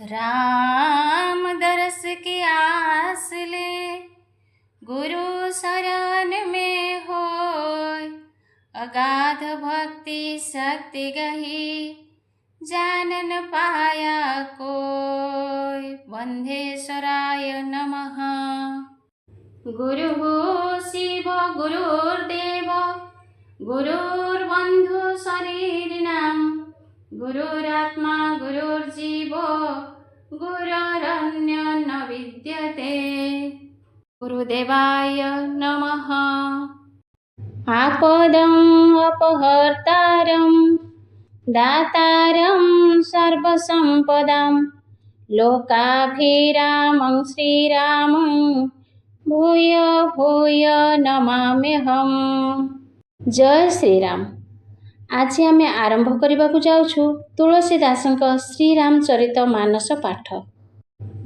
राम दरस की आस ले गुरु शरण में होय। अगाध भक्ति शक्ति गही जानन पाया कोय। वंदेश्वराय नमः। गुरुः शिव गुरुर्देव गुरुर्बन्धु शरीरिणां गुरुरात्मा गुरुर्जीव गुरुरन्यो न विद्यते। गुरुदेवाय नमः। आपदम् अपहर्तारं दातारं सर्वसम्पदां लोकाभिरामं श्रीरामं भूय भूय नमाम्यहम्। जय श्रीराम। आज आमे आरंभ करबाकू जाउछु तुलसीदासଙ୍କ श्रीरामचरित मानस पाठ।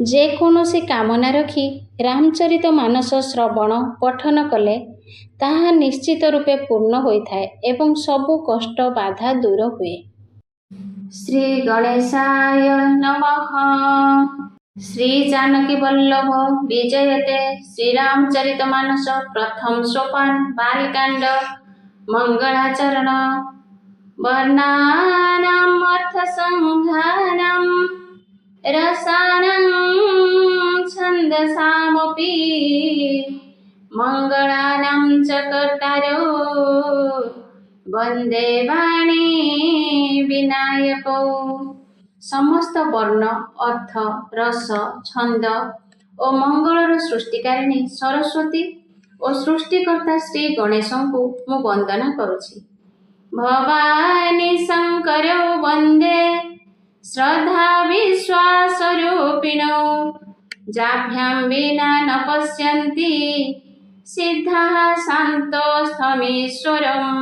जेकोसी कामना रखी रामचरित मानस श्रवण पठन कले ताहा निश्चित रूपे पूर्ण होइथाए एवं सबु कष्ट बाधा दूर हुए। श्री गणेशाय नमः। श्री जानकी वल्लभ विजयते श्रीरामचरित मानस प्रथम सोपान बालकांड मंगलाचरण। वर्णानाम् अर्थसंहारं रसानां छन्दसामपि मंगलानां च कर्तारो वन्दे वाणी विनायकौ। समस्त वर्ण अर्थ रस छंद और मंगलर सृष्टिकारिणी सरस्वती और सृष्टिकर्ता श्री गणेश को मु वंदना करुछि। भवानी शंकर वंदे श्रद्धा विश्वास रूपिणौ जाभ्यां विना न पश्यन्ति सिद्धाः शान्तस्थमीश्वरम्।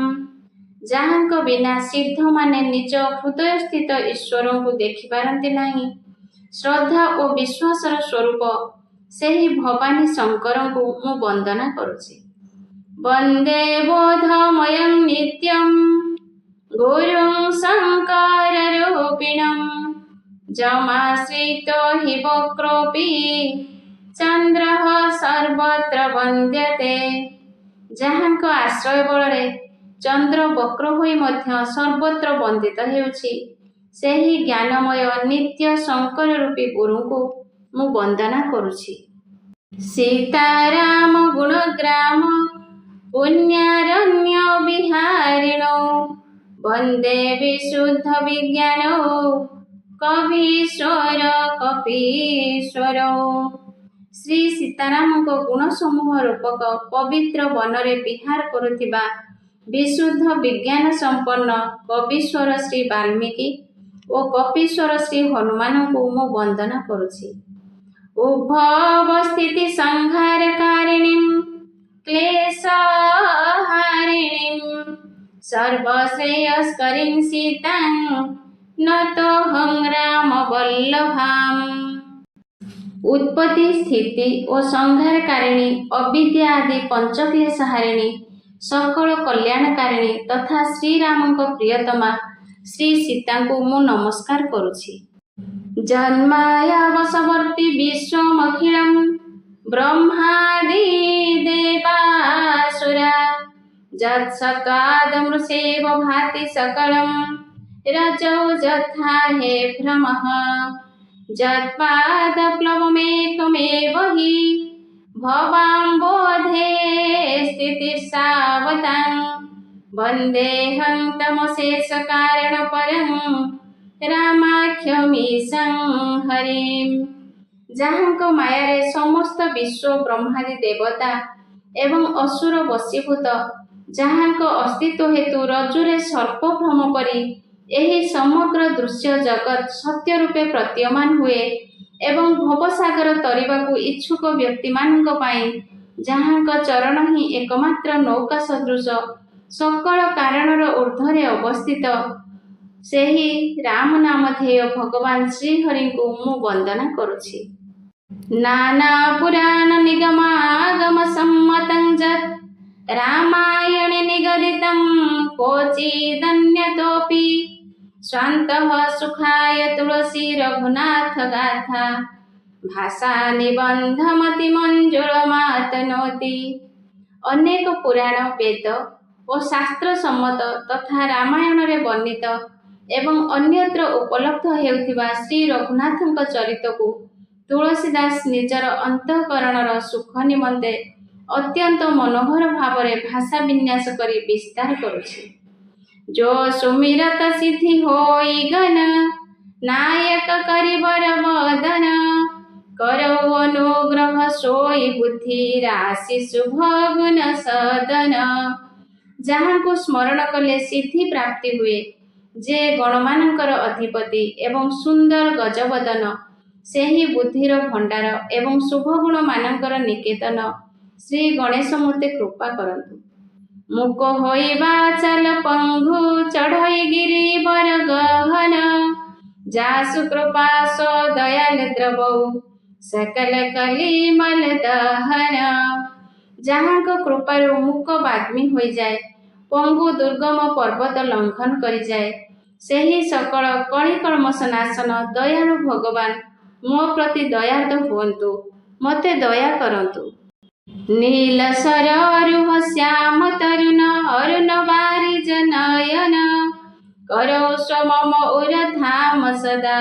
जहाँको बिना सिद्ध माने निज हृदय स्थित ईश्वर को देखि पारंती नहीं। श्रद्धा और विश्वासर स्वरूप सेही भवानी शंकर को मु वंदना करुछि। वंदे बोधमयं नित्यं गुरुं शंकर रूपिणं जमाश्रितो हि वक्रोऽपि चंद्रः सर्वत्र वन्द्यते। जहाँको आश्रय बଳରେ चंद्र वक्र होई मध्य सर्वत्र वंदित हेउछि सेही ज्ञानमय नित्य शंकर रूपी गुरु को मु वंदना करुछि। सीताराम गुणग्राम पुण्यारण्य विहारिणो वंदे विशुद्ध विज्ञानो कवीश्वर कपीश्वरो। श्री सीताराम को गुण समूह रूपक पवित्र वनरे विहार करुथिबा विशुद्ध विज्ञान संपन्न कवीश्वर श्री वाल्मीकि और कपीश्वर श्री हनुमान को मु वंदना करुछि। उभव स्थिति संहारकारिणीं क्लेश हारिणीं सर्वश्रेयस्करीं सीतां नतोऽहं राम वल्लभाम्। उत्पत्ति स्थिति और संहारकारिणी अविद्या आदि पंचक्लेश हारिणी सकल कल्याणकारिणी तथा श्रीराम प्रियतमा श्री सीता को मु नमस्कार करुछि। जन्माय वशवर्ती विश्वमखिलं ब्रह्मादि देवासुरा जत्सत्त्वादमृषेव भाति सकलं रजौ जथा हे भ्रमः जत्पादप्लवमेकमेव हि भवाम्बोधे स्थितिर्सावतां वन्देऽहं तमशेषकारणपरं रामाख्यमीशं हरिं। जहाँको मायारे समस्त विश्व ब्रह्मादि देवता एवं असुर वशीभूत जहाँको अस्तित्व हेतु रज्जुरे सर्प भ्रम करी एही समग्र दृश्य जगत सत्य रूपे प्रतीयमान हुए एवं भवसागर तरिबाकू इच्छुक व्यक्ति मानक पाई जहाँको चरण ही एकमात्र नौका सदृश सकल कारणर ऊर्ध्वरे अवस्थित सेही राम नामधेय भगवान श्रीहरि को मु वंदना करुछि। नाना पुराण निगमागम सम्मतं जत् रामायणे निगदितं क्वचिदन्यतोऽपि स्वान्तः सुखाय तुलसी रघुनाथ गाथा भाषा निबंधमति मंजुळमातनोति। ଅନେକ ପୁରାଣ ବେଦ ଓ ଶାସ୍ତ୍ର ସମ୍ମତ ତଥା ରାମାୟଣରେ ବର୍ଣ୍ଣିତ ଏବଂ ଅନ୍ୟତ୍ର ଉପଲବ୍ଧ ହେଉଥିବା ଶ୍ରୀ ରଘୁନାଥଙ୍କ ଚରିତକୁ ତୁଳସୀଦାସ ନିଜର ଅନ୍ତଃକରଣର ସୁଖ ନିମନ୍ତେ ଅତ୍ୟନ୍ତ ମନୋହର ଭାବରେ ଭାଷା ବିନ୍ୟାସ କରି ବିସ୍ତାର କରୁଛି। जो सुमिरत सिद्धि होई गण नायक करिबर वदन करौ अनुग्रह सोई बुद्धि राशि शुभ गुण सदन। जहाँ को स्मरण कले सिद्धि प्राप्ति हुए, जे गणमानंकर अधिपति एवं सुंदर गजबदन सेही बुद्धिर भंडार एवं शुभ गुण मानंकर निकेतन श्री गणेश मते कृपा करंतु। मुक होइबा चल पंगु चढ़ई गिरी बर गहन जासु कृपा सो दयाल द्रवौ सकल कली मल दहन। जहाँ को कृपारु मुक बाग्मी हो जाए, पंगु दुर्गम पर्वत लंघन करि जाए, सेही सकल कଳି कल्मष नाशन दयालु भगवान मो प्रति दयार्द हुअन्तु, मते दया करंतु। नील सर अरुह श्याम तरुण अरुण बारिज नयन करौ स्वमम उर धाम सदा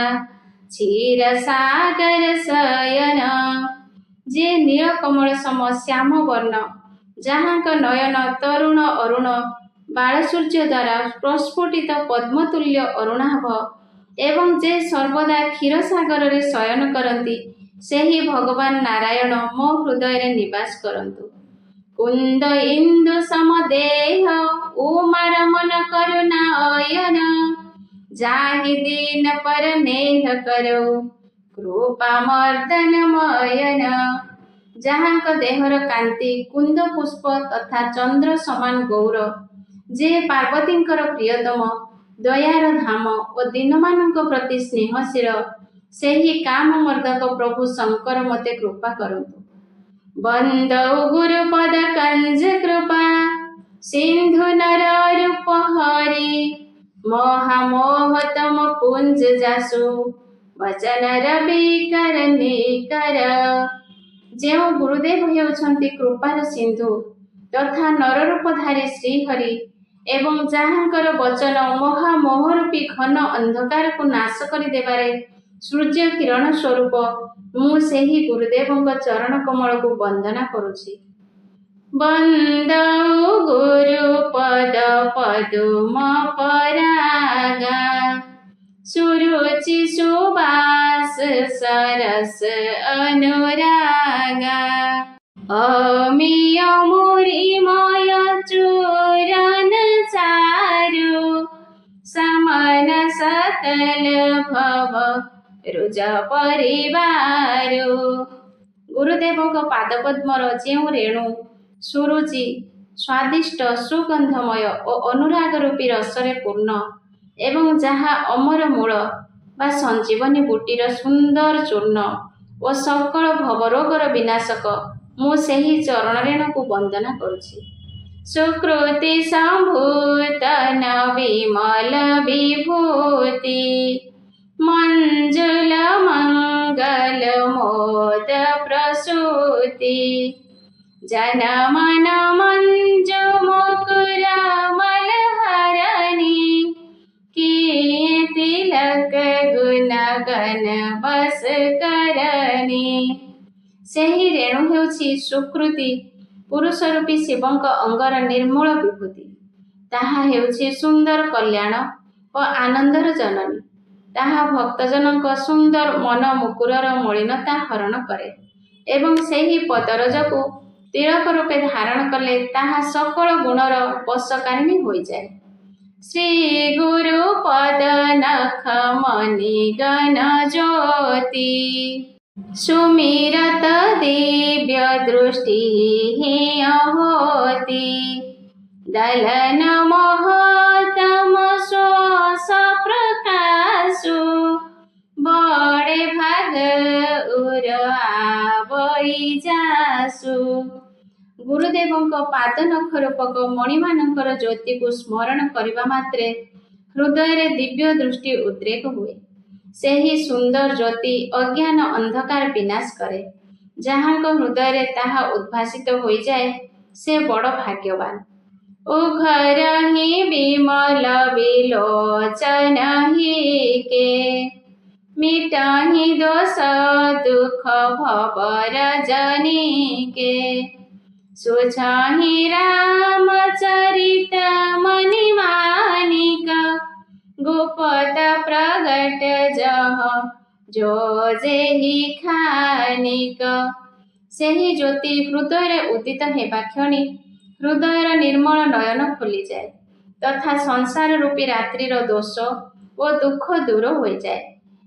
क्षीर सागर शयन। जे नील कमल सम श्याम वर्ण, जहाँ नयन तरुण अरुण बालसूर्य द्वारा प्रस्फुटित पद्मतुल्य अरुणाभ एवं जे सर्वदा क्षीरसागर रे शयन करती, सेही भगवान नारायण मो हृदय निवास करंतु। कुंद इंदु समदेह उमर मन करुणा अयन जाहि दीन पर नेह करो कृपा मर्दन मयन। जहाँ देहर कांति कुंद पुष्प तथा चंद्र समान गौर, जे पार्वतींकर प्रियतम दयार धाम और दीनमानंक प्रति स्नेहशील, सेही काममर्दक प्रभु शंकर मते कृपा करंतु। बंदौ गुरुपद कंज कृपा सिंधु नर रूप हरि मोह तम पुंज जासु वचन रवि कर निकर। जेउ गुरुदेव हेउछंती कृपार सिंधु तथा नररूपधारी श्रीहरि एवं जहाँकर वचन महामोहरूपी घन अंधकार को नाश कर देबारे सूर्य किरण स्वरूप मु सेही गुरुदेवଙ୍କ चरण कमल को वंदना करुछि। बंदौ गुरुपद पदुम परागा सुरुचि सुबास सरस अनुरागा अमिय मुरिमय चूरन चारु समन सकल भव रुज परिवारु। गुरुदेव पादपद्मर जेउ रेणु सुरुचि स्वादिष्ट सुगंधमय और अनुराग रूपी रसरे पूर्ण एवं जहाँ अमर मूल बा संजीवनी बूटीर सुंदर चूर्ण और सकल भवरोगर विनाशक मु सेही चरण रेणु को वंदना करुछि। सुकृति संभूत विमल विभूति मंजुल मंगल मोद प्रसूति जन मन मंजु मुकुर मलहरणी की तिलक गुण गण बस करणी। सेही रेणु हेउछि सुकृति पुरुष रूपी शिवंक अंगर निर्मल विभूति। ताहा हेउछि सुंदर कल्याण और आनंदर जननी। ताहा भक्तजनक सुंदर मन मुकुरर मलिनता हरण करे एवं सेही पदरज को तिलक रूपे धारण कले ताहा सकल गुणर वशकारिणी हो जाए। श्री गुरु पद नख मणि गण ज्योति सुमिरत दिव्य दृष्टि होती दलन मोहतम श्वास प्रकाशु बड़े भाग उर आवई जासु। गुरुदेव पाद नख रूपक मणिमानंकर ज्योति को स्मरण करबा मात्रे ହୃଦୟରେ ଦିବ୍ୟ ଦୃଷ୍ଟି ଉଦ୍ରେକ ହୁଏ। ସେହି ସୁନ୍ଦର ଜ୍ୟୋତି ଅଜ୍ଞାନ ଅନ୍ଧକାର ବିନାଶ କରେ। ଯାହାଙ୍କ ହୃଦୟରେ ତାହା ଉଦ୍ଭାସିତ ହୋଇଯାଏ ସେ ବଡ଼ ଭାଗ୍ୟବାନ। ଉଘର ହିଁ ବିମଳ ବିଲୋଚନ କେ ମିଟହିଁ ଦୋଷ ଦୁଃଖ ଭବର ଜନିକେ ସୁଝାହି ରାମଚରିତ ମନି ମାନିକ ଗୋପତ ପ୍ରଗଟ ଜହ जो जेहि ଖାନିକ। ସେହି ଜ୍ୟୋତି ହୃଦୟରେ ଉଦିତ ହେବା କ୍ଷଣି ହୃଦୟର ନିର୍ମଳ ନୟନ ଖୋଲିଯାଏ ତଥା ସଂସାର ରୂପୀ ରାତ୍ରିର ଦୋଷ ଓ ଦୁଃଖ ଦୂର ହୋଇଯାଏ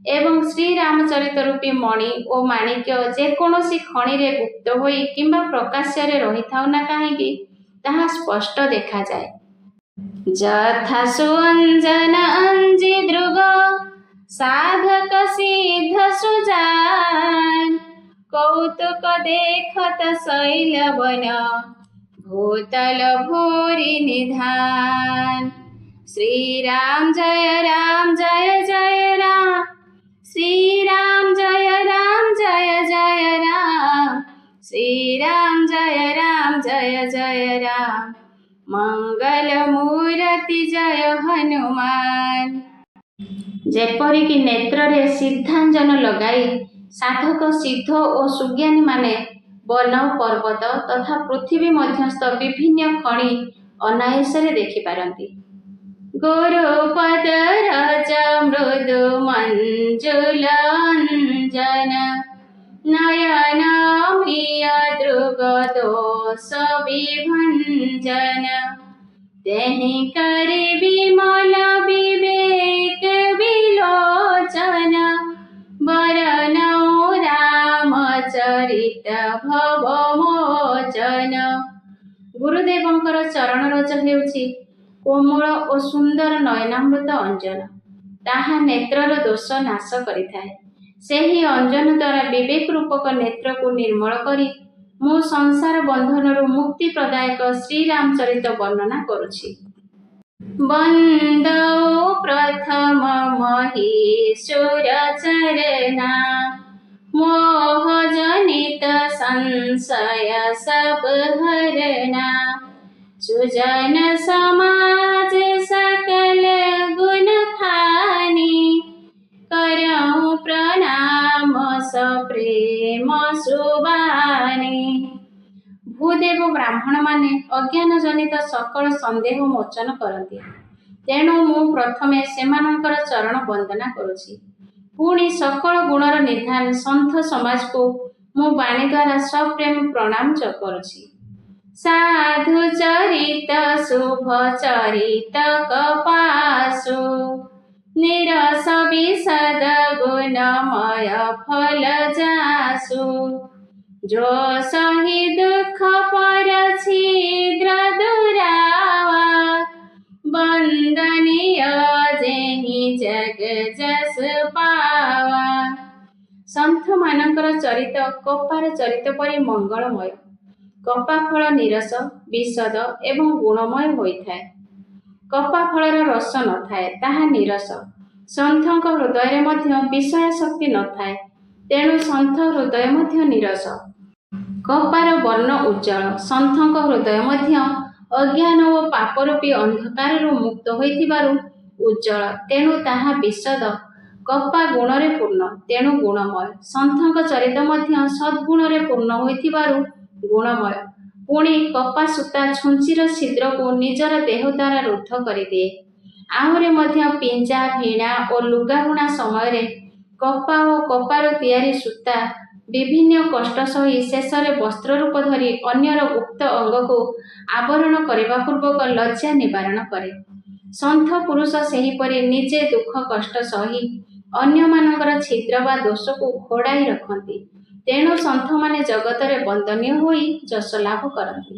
ଏବଂ ଶ୍ରୀରାମଚରିତ ରୂପୀ ମଣି ଓ ମାଣିକ୍ୟ ଯେକୌଣସି ଖଣିରେ ଗୁପ୍ତ ହୋଇ କିମ୍ବା ପ୍ରକାଶ୍ୟରେ ରହିଥାଉ ନା କାହିଁକି ତାହା ସ୍ପଷ୍ଟ ଦେଖାଯାଏ। ଯଥା ସୁଅଞ୍ଜନ ଅଞ୍ଜି ଦୃଗ ସାଧକ ସିଦ୍ଧ ସୁଜାନ କୌତୁକ ଦେଖତ ଶୈଲବନ भूतल भूरि निधान। श्री राम जय जय राम श्री राम जय जय राम श्री राम जय जय राम मंगल मूर्ति जय हनुमान। ଯେପରିକି ନେତ୍ରରେ ସିଦ୍ଧାଞ୍ଜନ ଲଗାଇ ସାଧକ ସିଦ୍ଧ ଓ ସୁଜ୍ଞାନୀ ମାନେ ବନ ପର୍ବତ ତଥା ପୃଥିବୀ ମଧ୍ୟସ୍ଥ ବିଭିନ୍ନ ଖଣି ଅନାୟାସରେ ଦେଖିପାରନ୍ତି। ଗୁରୁପଦ ରଜ ମୃଦୁ ମଞ୍ଜୁଲ ଅଞ୍ଜନ ନୟନ ପ୍ରିୟ ଦୃଗ ଦୋଷ ବିଭଞ୍ଜନ तेहि करि विमल विवेक विलोचन वरनौ रामचरित भव मोचन। ଗୁରୁଦେବଙ୍କର ଚରଣ ରଜ ହେଉଛି କୋମଳ ଓ ସୁନ୍ଦର ନୟନାମୃତ ଅଞ୍ଜନ। ତାହା ନେତ୍ରର ଦୋଷ ନାଶ କରିଥାଏ। ସେହି ଅଞ୍ଜନ ଦ୍ୱାରା ବିବେକ ରୂପକ ନେତ୍ରକୁ ନିର୍ମଳ କରି ମୁଁ ସଂସାର ବନ୍ଧନରୁ ମୁକ୍ତି ପ୍ରଦାୟକ ଶ୍ରୀରାମଚରିତ ବର୍ଣ୍ଣନା କରୁଛି। ବନ୍ଦौ ପ୍ରଥମ ମହୀଶୂର ଚରନା मोह जनित संशय सब हरना सुजन समाज सकल गुण खानी करऊं प्रणाम सप्रेम सुबानी। भूदेव ब्राह्मण माने अज्ञान जनित सकल संदेह मोचन करती तेणु मु प्रथमे सेमानंकर चरण वंदना करुछि। पुणी सकल गुणर निधान संत समाज को मु वाणी द्वारा सप्रेम प्रणाम करुछि। साधु चरित शुभ चरित कपासु निरस विशद गुणमय फल जासु जो सही दुख पर छिद्र दुरावा वंदनीय जेहि जग जस पावा। संत मानकर चरित कपार चरित परि मंगलमय। कपा फल निरस विशद एवं गुणमय होइଥାଏ। कपा फलर रस नथाए ताहा निरस। संतଙ୍କ हृदय ମଧ୍ୟ विषय शक्ति नथाए तेणु संत हृदय ମଧ୍ୟ निरस। कपार वर्ण उज्जवल संतଙ୍କ हृदय ମଧ୍ୟ अज्ञान ଓ पाप रूपी अंधकारରୁ मुक्त ହୋଇଥିବାରୁ उज्जवल तेणु ताहा विशद। कपा गुणरे पूर्ण तेणु गुणमय। संतଙ୍କ चरित ମଧ୍ୟ सद्गुणरे पूर्ण ହୋଇଥିବାରୁ गुणमय। पुणी कपा सूता छुंचीर छिद्रକୁ ନିଜର ଦେହ ଦ୍ୱାରା ରୁଦ୍ଧ କରିଦିଏ। ଆହୁରି ମଧ୍ୟ ପିଞ୍ଜା ଭିଣା ଓ ଲୁଗା ବୁଣା ସମୟରେ କପା ଓ କପାରୁ ତିଆରି ସୂତା ବିଭିନ୍ନ କଷ୍ଟ ସହି ଶେଷରେ ବସ୍ତ୍ର ରୂପ ଧରି ଅନ୍ୟର ଗୁପ୍ତ ଅଙ୍ଗକୁ ଆବରଣ କରିବା ପୂର୍ବକ ଲଜ୍ଜା ନିବାରଣ କରେ। ସନ୍ଥ ପୁରୁଷ ସେହିପରି ନିଜେ ଦୁଃଖ କଷ୍ଟ ସହି ଅନ୍ୟମାନଙ୍କର ଛିଦ୍ର ବା ଦୋଷକୁ ଘୋଡ଼ାଇ ରଖନ୍ତି। ତେଣୁ ସନ୍ଥମାନେ ଜଗତରେ ବନ୍ଦନୀୟ ହୋଇ ଯଶ ଲାଭ କରନ୍ତି।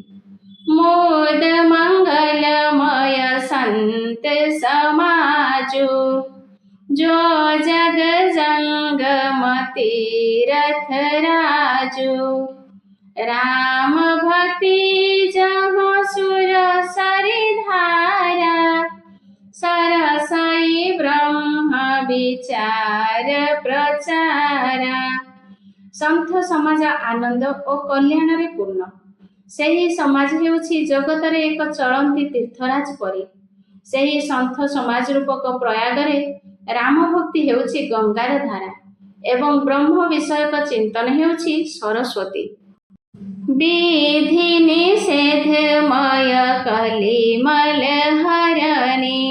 मोद मंगलमय संत समाजु जो जग जंगम तीरथ राजु राम भक्ति जहाँ सुर सरिधारा सरसई ब्रह्म विचार प्रचारा। ସନ୍ଥ ସମାଜ ଆନନ୍ଦ ଓ କଲ୍ୟାଣରେ ପୂର୍ଣ୍ଣ। ସେହି ସମାଜ ହେଉଛି ଜଗତରେ ଏକ ଚଳନ୍ତି ତୀର୍ଥରାଜ ପରି। ସେହି ସନ୍ଥ ସମାଜ ରୂପକ ପ୍ରୟାଗରେ ରାମ ଭକ୍ତି ହେଉଛି ଗଙ୍ଗାର ଧାରା ଏବଂ ବ୍ରହ୍ମ ବିଷୟକ ଚିନ୍ତନ ହେଉଛି ସରସ୍ୱତୀ। विधि निषेधमय कलिमल हरणी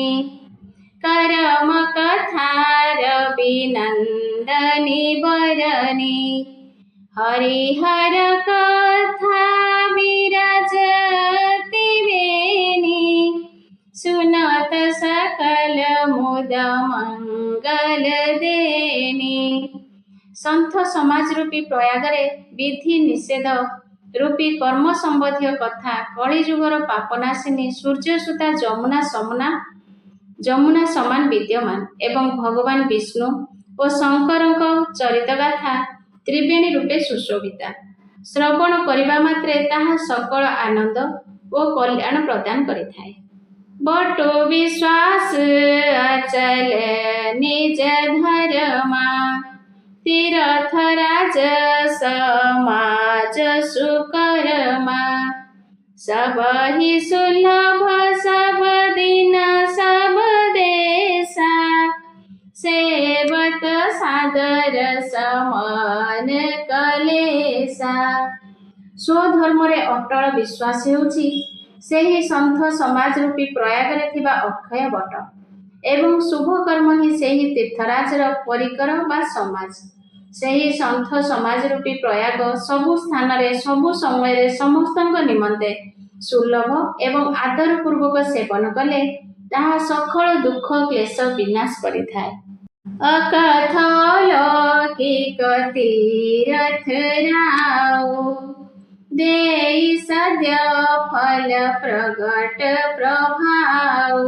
करम कथार विनंदनी बरनी हरिहर कथा विराजति वेणी सुनत सकल मुद मंगल देनी। ସନ୍ଥ ସମାଜ ରୂପୀ ପ୍ରୟାଗରେ ବିଧି ନିଷେଧ ରୂପୀ କର୍ମ ସମ୍ବନ୍ଧୀୟ କଥା, କଳିଯୁଗର ପାପନାଶିନୀ ସୂର୍ଯ୍ୟସୁତା ଯମୁନା ସମାନ ବିଦ୍ୟମାନ ଏବଂ ଭଗବାନ ବିଷ୍ଣୁ ଓ ଶଙ୍କରଙ୍କ ଚରିତଗାଥା ତ୍ରିବେଣୀ ରୂପେ ସୁଶୋଭିତା। ଶ୍ରବଣ କରିବା ମାତ୍ରେ ତାହା ସକଳ ଆନନ୍ଦ ଓ କଲ୍ୟାଣ ପ୍ରଦାନ କରିଥାଏ। ବଟୁ ବିଶ୍ୱାସ ଅଚଲ ନିଜ ଧର୍ମା तीर्थ राज समाज सुकर्मा सब ही सुलभ सब दिन सब देशा सेवत सादर समान कलेशा। स्वधर्मरे अटल विश्वास ହେଉଛି ସେହି ସନ୍ଥ ସମାଜ ରୂପୀ ପ୍ରୟାଗରେ ଥିବା ଅକ୍ଷୟ ବଟ ଏବଂ ଶୁଭ କର୍ମ ହିଁ ସେହି ତୀର୍ଥରାଜର ପରିକର ବା ସମାଜ। ସେହି ସନ୍ଥ ସମାଜ ରୂପୀ ପ୍ରୟାଗ ସବୁ ସ୍ଥାନରେ ସବୁ ସମୟରେ ସମସ୍ତଙ୍କ ନିମନ୍ତେ ସୁଲଭ ଏବଂ ଆଦର ପୂର୍ବକ ସେବନ କଲେ ତାହା ସକଳ ଦୁଃଖ କ୍ଲେଶ ବିନାଶ କରିଥାଏ। ଅକଥ ଲୌକିକ ତୀରଥ ରାଉ ଦେଇ ସଦ୍ୟ ଫଳ ପ୍ରଗଟ ପ୍ରଭାଉ।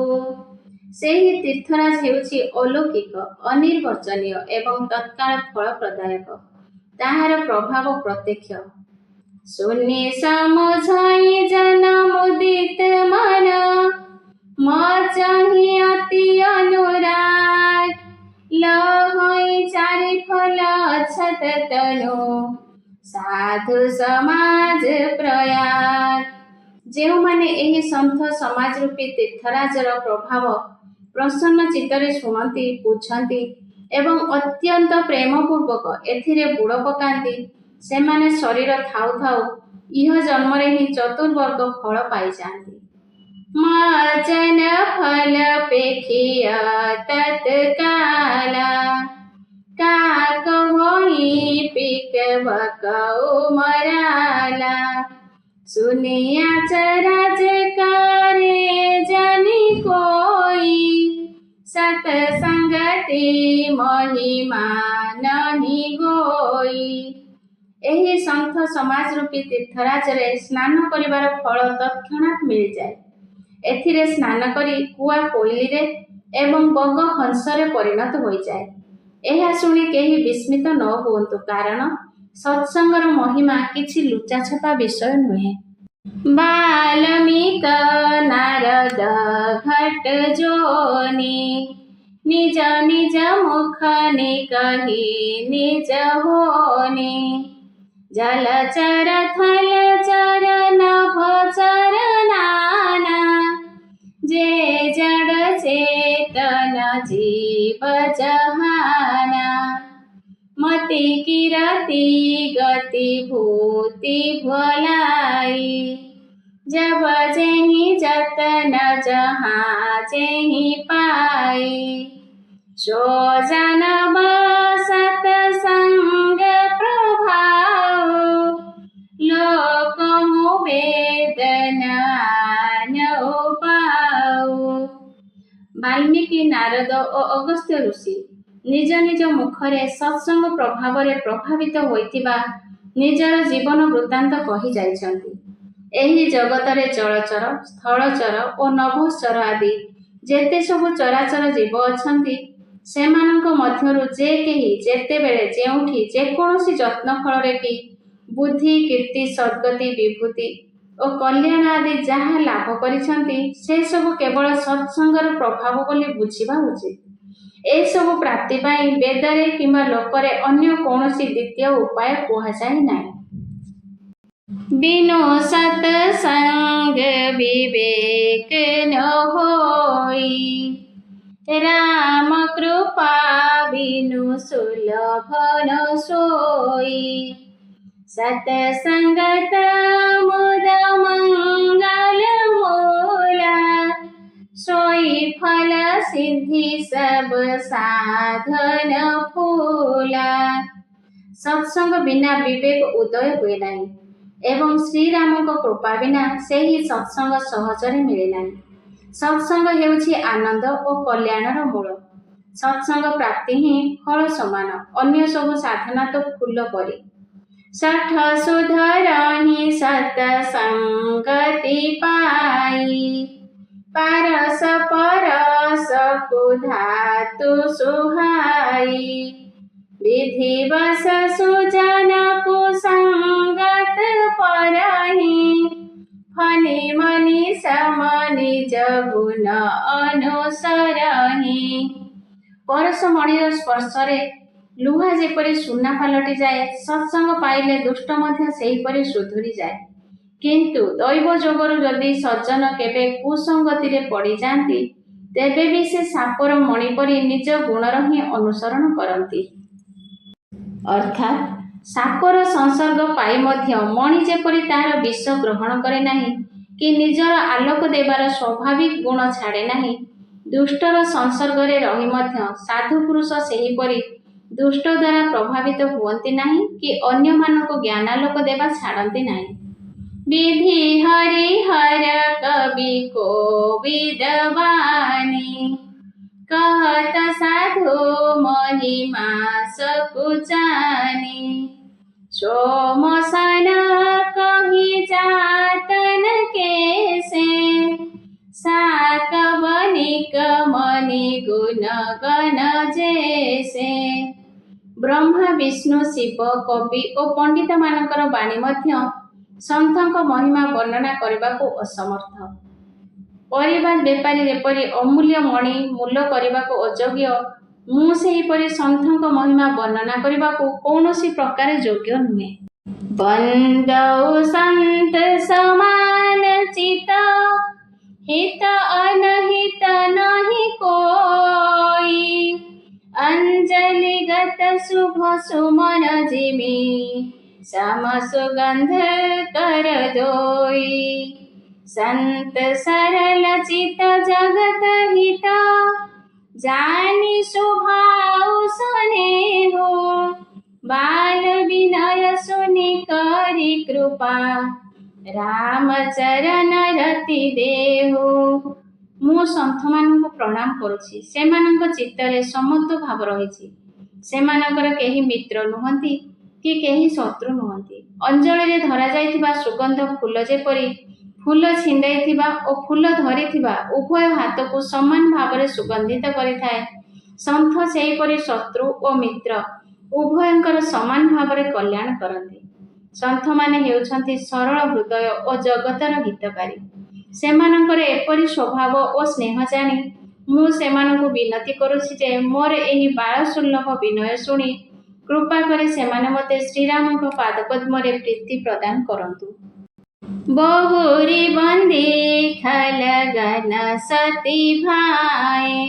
ସେହି ତୀର୍ଥରାଜ ହେଉଛି ଅଲୌକିକ, ଅନିର୍ବଚନୀୟ ଏବଂ ତତ୍କାଳ ଫଳ ପ୍ରଦାୟକ। ତାହାର ପ୍ରଭାବ ପ୍ରତ୍ୟକ୍ଷ। ଶୂନ୍ୟ ସମୁଝଇ ଜନ ମୁଦିତ ମନ ମଚହି ଅତି ଅନୁରାଗ ଲହଇ ଚାରି ଫଲ ଅଛତ ତନୁ ସାଧୁ ସମାଜ ପ୍ରୟାଗ। ଯେଉଁମାନେ ଏହି ସନ୍ଥ ସମାଜ ରୂପୀ ତୀର୍ଥରାଜର ପ୍ରଭାବ ପ୍ରସନ୍ନ ଚିତ୍ତରେ ଶୁଣନ୍ତି, ବୁଝନ୍ତି ଏବଂ ଅତ୍ୟନ୍ତ ପ୍ରେମପୂର୍ବକ ଏଥିରେ ବୁଡ଼ ପକାନ୍ତି, ସେମାନେ ଶରୀର ଥାଉ ଥାଉ ଇହ ଜନ୍ମରେ ହିଁ ଚତୁର୍ବର୍ଗ ଫଳ ପାଇଯାଆନ୍ତି। ମଜନ ଫଳ ପେଖିୟ ତତ୍କାଲା କାକ ହୋଇ ପିକ ବକଉ ମରାଲା सुनिया चरज करे जनि कोई सतसंगति महिमा नहीं गोई। ଏହି ସନ୍ଥ ସମାଜ ରୂପୀ ତୀର୍ଥରାଜରେ ସ୍ନାନ କରିବାର ଫଳ ତତ୍କ୍ଷଣାତ୍ ମିଳିଯାଏ। ଏଥିରେ ସ୍ନାନ କରି କୁଆ କୋଇଲିରେ ଏବଂ ବଗ ହଂସରେ ପରିଣତ ହୋଇଯାଏ। ଏହା ଶୁଣି କେହି ବିସ୍ମିତ ନ ହୁଅନ୍ତୁ, କାରଣ ସତ୍ସଙ୍ଗର ମହିମା କିଛି ଲୁଚାଛପା ବିଷୟ ନୁହେଁ। ବାଲ୍ମୀକ ନାରଦ ଘଟ ଯୋନି ନିଜ ନିଜ ମୁଖ କହି ନିଜ ହୋନି ଜଲଚର ଥଲଚର ନଭଚର ନାନା ଯେ ଜଡ଼ ଚେତନ जीव जहाना मति किरति गति भूति भलाई जब जेहि जतन जहाँ जेहि पाई सो जनम सतसंग प्रभाव लोक वेदना न पाऊ। ବାଲ୍ମୀକି ନାରଦ ଓ ଅଗସ୍ତ୍ୟ ଋଷି ନିଜ ନିଜ ମୁଖରେ ସତ୍ସଙ୍ଗ ପ୍ରଭାବରେ ପ୍ରଭାବିତ ହୋଇଥିବା ନିଜର ଜୀବନ ବୃତ୍ତାନ୍ତ କହି ଯାଇଛନ୍ତି। ଏହି ଜଗତରେ ଜଳଚର, ସ୍ଥଳଚର ଓ ନଭଶ୍ଚର ଆଦି ଯେତେ ସବୁ ଚରାଚର ଜୀବ ଅଛନ୍ତି, ସେମାନଙ୍କ ମଧ୍ୟରୁ ଯେ କେହି ଯେତେବେଳେ ଯେଉଁଠି ଯେକୌଣସି ଯତ୍ନ ଫଳରେ କି ବୁଦ୍ଧି, କୀର୍ତ୍ତି, ସଦ୍ଗତି, ବିଭୂତି ଓ କଲ୍ୟାଣ ଆଦି ଯାହା ଲାଭ କରିଛନ୍ତି ସେ ସବୁ କେବଳ ସତ୍ସଙ୍ଗର ପ୍ରଭାବ ବୋଲି ବୁଝିବା ଉଚିତ। ଏସବୁ ପ୍ରାପ୍ତି ପାଇଁ ବେଦରେ କିମ୍ବା ଲୋକରେ ଅନ୍ୟ କୌଣସି ଦ୍ୱିତୀୟ ଉପାୟ କୁହାଯାଇ ନାହିଁ। बिनु सत्संग विवेक न होई, राम कृपा बिनु सुलभ न सोई। सत्संगत मुद मंगल मूला, सोई फल सिद्धि सब साधन फूला। सत्संग बिना विवेक उदय हुए नहीं ଏବଂ ଶ୍ରୀରାମଙ୍କ କୃପା ବିନା ସେହି ସତ୍ସଙ୍ଗ ସହଜରେ ମିଳେ ନାହିଁ। ସତ୍ସଙ୍ଗ ହେଉଛି ଆନନ୍ଦ ଓ କଲ୍ୟାଣର ମୂଳ। ସତ୍ସଙ୍ଗ ପ୍ରାପ୍ତି ହିଁ ଫଳ ସମାନ, ଅନ୍ୟ ସବୁ ସାଧନା ତ ଫୁଲ ପରି। ଷଠ ସୁଧର ହିଁ ସତ୍ସଙ୍ଗତି ପାଇ, ପାରସ ପରସକୁ ଧାତୁ ସୁହାଇ। विधिवश सुजन कुसंगत परहि, फनि मनि सम निज गुण अनुसरहि। ପରଶମଣିର ସ୍ପର୍ଶରେ ଲୁହା ଯେପରି ସୁନା ପାଲଟି ଯାଏ, ସତ୍ସଙ୍ଗ ପାଇଲେ ଦୁଷ୍ଟ ମଧ୍ୟ ସେହିପରି ସୁଧୁରି ଯାଏ। କିନ୍ତୁ ଦୈବ ଯୋଗରୁ ଯଦି ସଜ୍ଜନ କେବେ କୁସଙ୍ଗତିରେ ପଡ଼ିଯାଆନ୍ତି, ତେବେ ବି ସେ ସାପର ମଣି ପରି ନିଜ ଗୁଣର ହିଁ ଅନୁସରଣ କରନ୍ତି। ଅର୍ଥାତ୍ ସାପର ସଂସର୍ଗ ପାଇ ମଧ୍ୟ ମଣି ଯେପରି ତାହାର ବିଷ ଗ୍ରହଣ କରେ ନାହିଁ କି ନିଜର ଆଲୋକ ଦେବାର ସ୍ୱାଭାବିକ ଗୁଣ ଛାଡ଼େ ନାହିଁ, ଦୁଷ୍ଟର ସଂସର୍ଗରେ ରହି ମଧ୍ୟ ସାଧୁ ପୁରୁଷ ସେହିପରି ଦୁଷ୍ଟ ଦ୍ୱାରା ପ୍ରଭାବିତ ହୁଅନ୍ତି ନାହିଁ କି ଅନ୍ୟମାନଙ୍କୁ ଜ୍ଞାନାଲୋକ ଦେବା ଛାଡ଼ନ୍ତି ନାହିଁ। ବିଧି ହରିହର କବି କୋବିଦବାନୀ, कहत साधु महिमा सकुचानी। सोमसन कही जातन केसे, साक बनिक मनि गुण गण जैसे। ब्रह्मा विष्णु शिव कवि ଓ ପଣ୍ଡିତ ମାନଙ୍କର ବାଣୀ ମଧ୍ୟ ସନ୍ଥଙ୍କ ମହିମା ବର୍ଣ୍ଣନା କରିବାକୁ ଅସମର୍ଥ। ପରିବାଦ ବେପାରୀ ଯେପରି ଅମୂଲ୍ୟ ମଣି ମୂଲ କରିବାକୁ ଅଯୋଗ୍ୟ, ମୁଁ ସେହିପରି ସନ୍ଥଙ୍କ ମହିମା ବର୍ଣ୍ଣନା କରିବାକୁ କୌଣସି ପ୍ରକାର ଯୋଗ୍ୟ ନୁହେଁ। ବନ୍ଦଉ ସନ୍ତ ସମାନ ଚିତ, हित अनहित नहीं कोई। अंजलिगत शुभ सुमन जिमि, सम सुगंध कर दोई। संत सरल चित जगत हित, जानी सुभाव सुनेहो। बाल विनय सुनि करी कृपा, राम चरण रति देहो। ମୁଁ ସନ୍ଥମାନଙ୍କୁ ପ୍ରଣାମ କରୁଛି। ସେମାନଙ୍କ ଚିତ୍ତରେ ସମତ୍ଵ ଭାବ ରହିଛି। ସେମାନଙ୍କର କେହି ମିତ୍ର ନୁହନ୍ତି କି କେହି ଶତ୍ରୁ ନୁହନ୍ତି। ଅଞ୍ଜଳିରେ ଧରାଯାଇଥିବା ସୁଗନ୍ଧ ଫୁଲ ଯେପରି ଫୁଲ ଛିଣ୍ଡାଇଥିବା ଓ ଫୁଲ ଧରିଥିବା ଉଭୟ ହାତକୁ ସମାନ ଭାବରେ ସୁଗନ୍ଧିତ କରିଥାଏ, ସନ୍ଥ ସେହିପରି ଶତ୍ରୁ ଓ ମିତ୍ର ଉଭୟଙ୍କର ସମାନ ଭାବରେ କଲ୍ୟାଣ କରନ୍ତି। ସନ୍ଥମାନେ ହେଉଛନ୍ତି ସରଳ ହୃଦୟ ଓ ଜଗତର ହିତକାରୀ। ସେମାନଙ୍କର ଏପରି ସ୍ୱଭାବ ଓ ସ୍ନେହ ଜାଣି ମୁଁ ସେମାନଙ୍କୁ ବିନତି କରୁଛି ଯେ ମୋର ଏହି ବାଳସୁଲଭ ବିନୟ ଶୁଣି କୃପା କରି ସେମାନେ ମୋତେ ଶ୍ରୀରାମଙ୍କ ପାଦପଦ୍ମରେ ପ୍ରୀତି ପ୍ରଦାନ କରନ୍ତୁ। बहुरी बंदी खलगन सती भाए,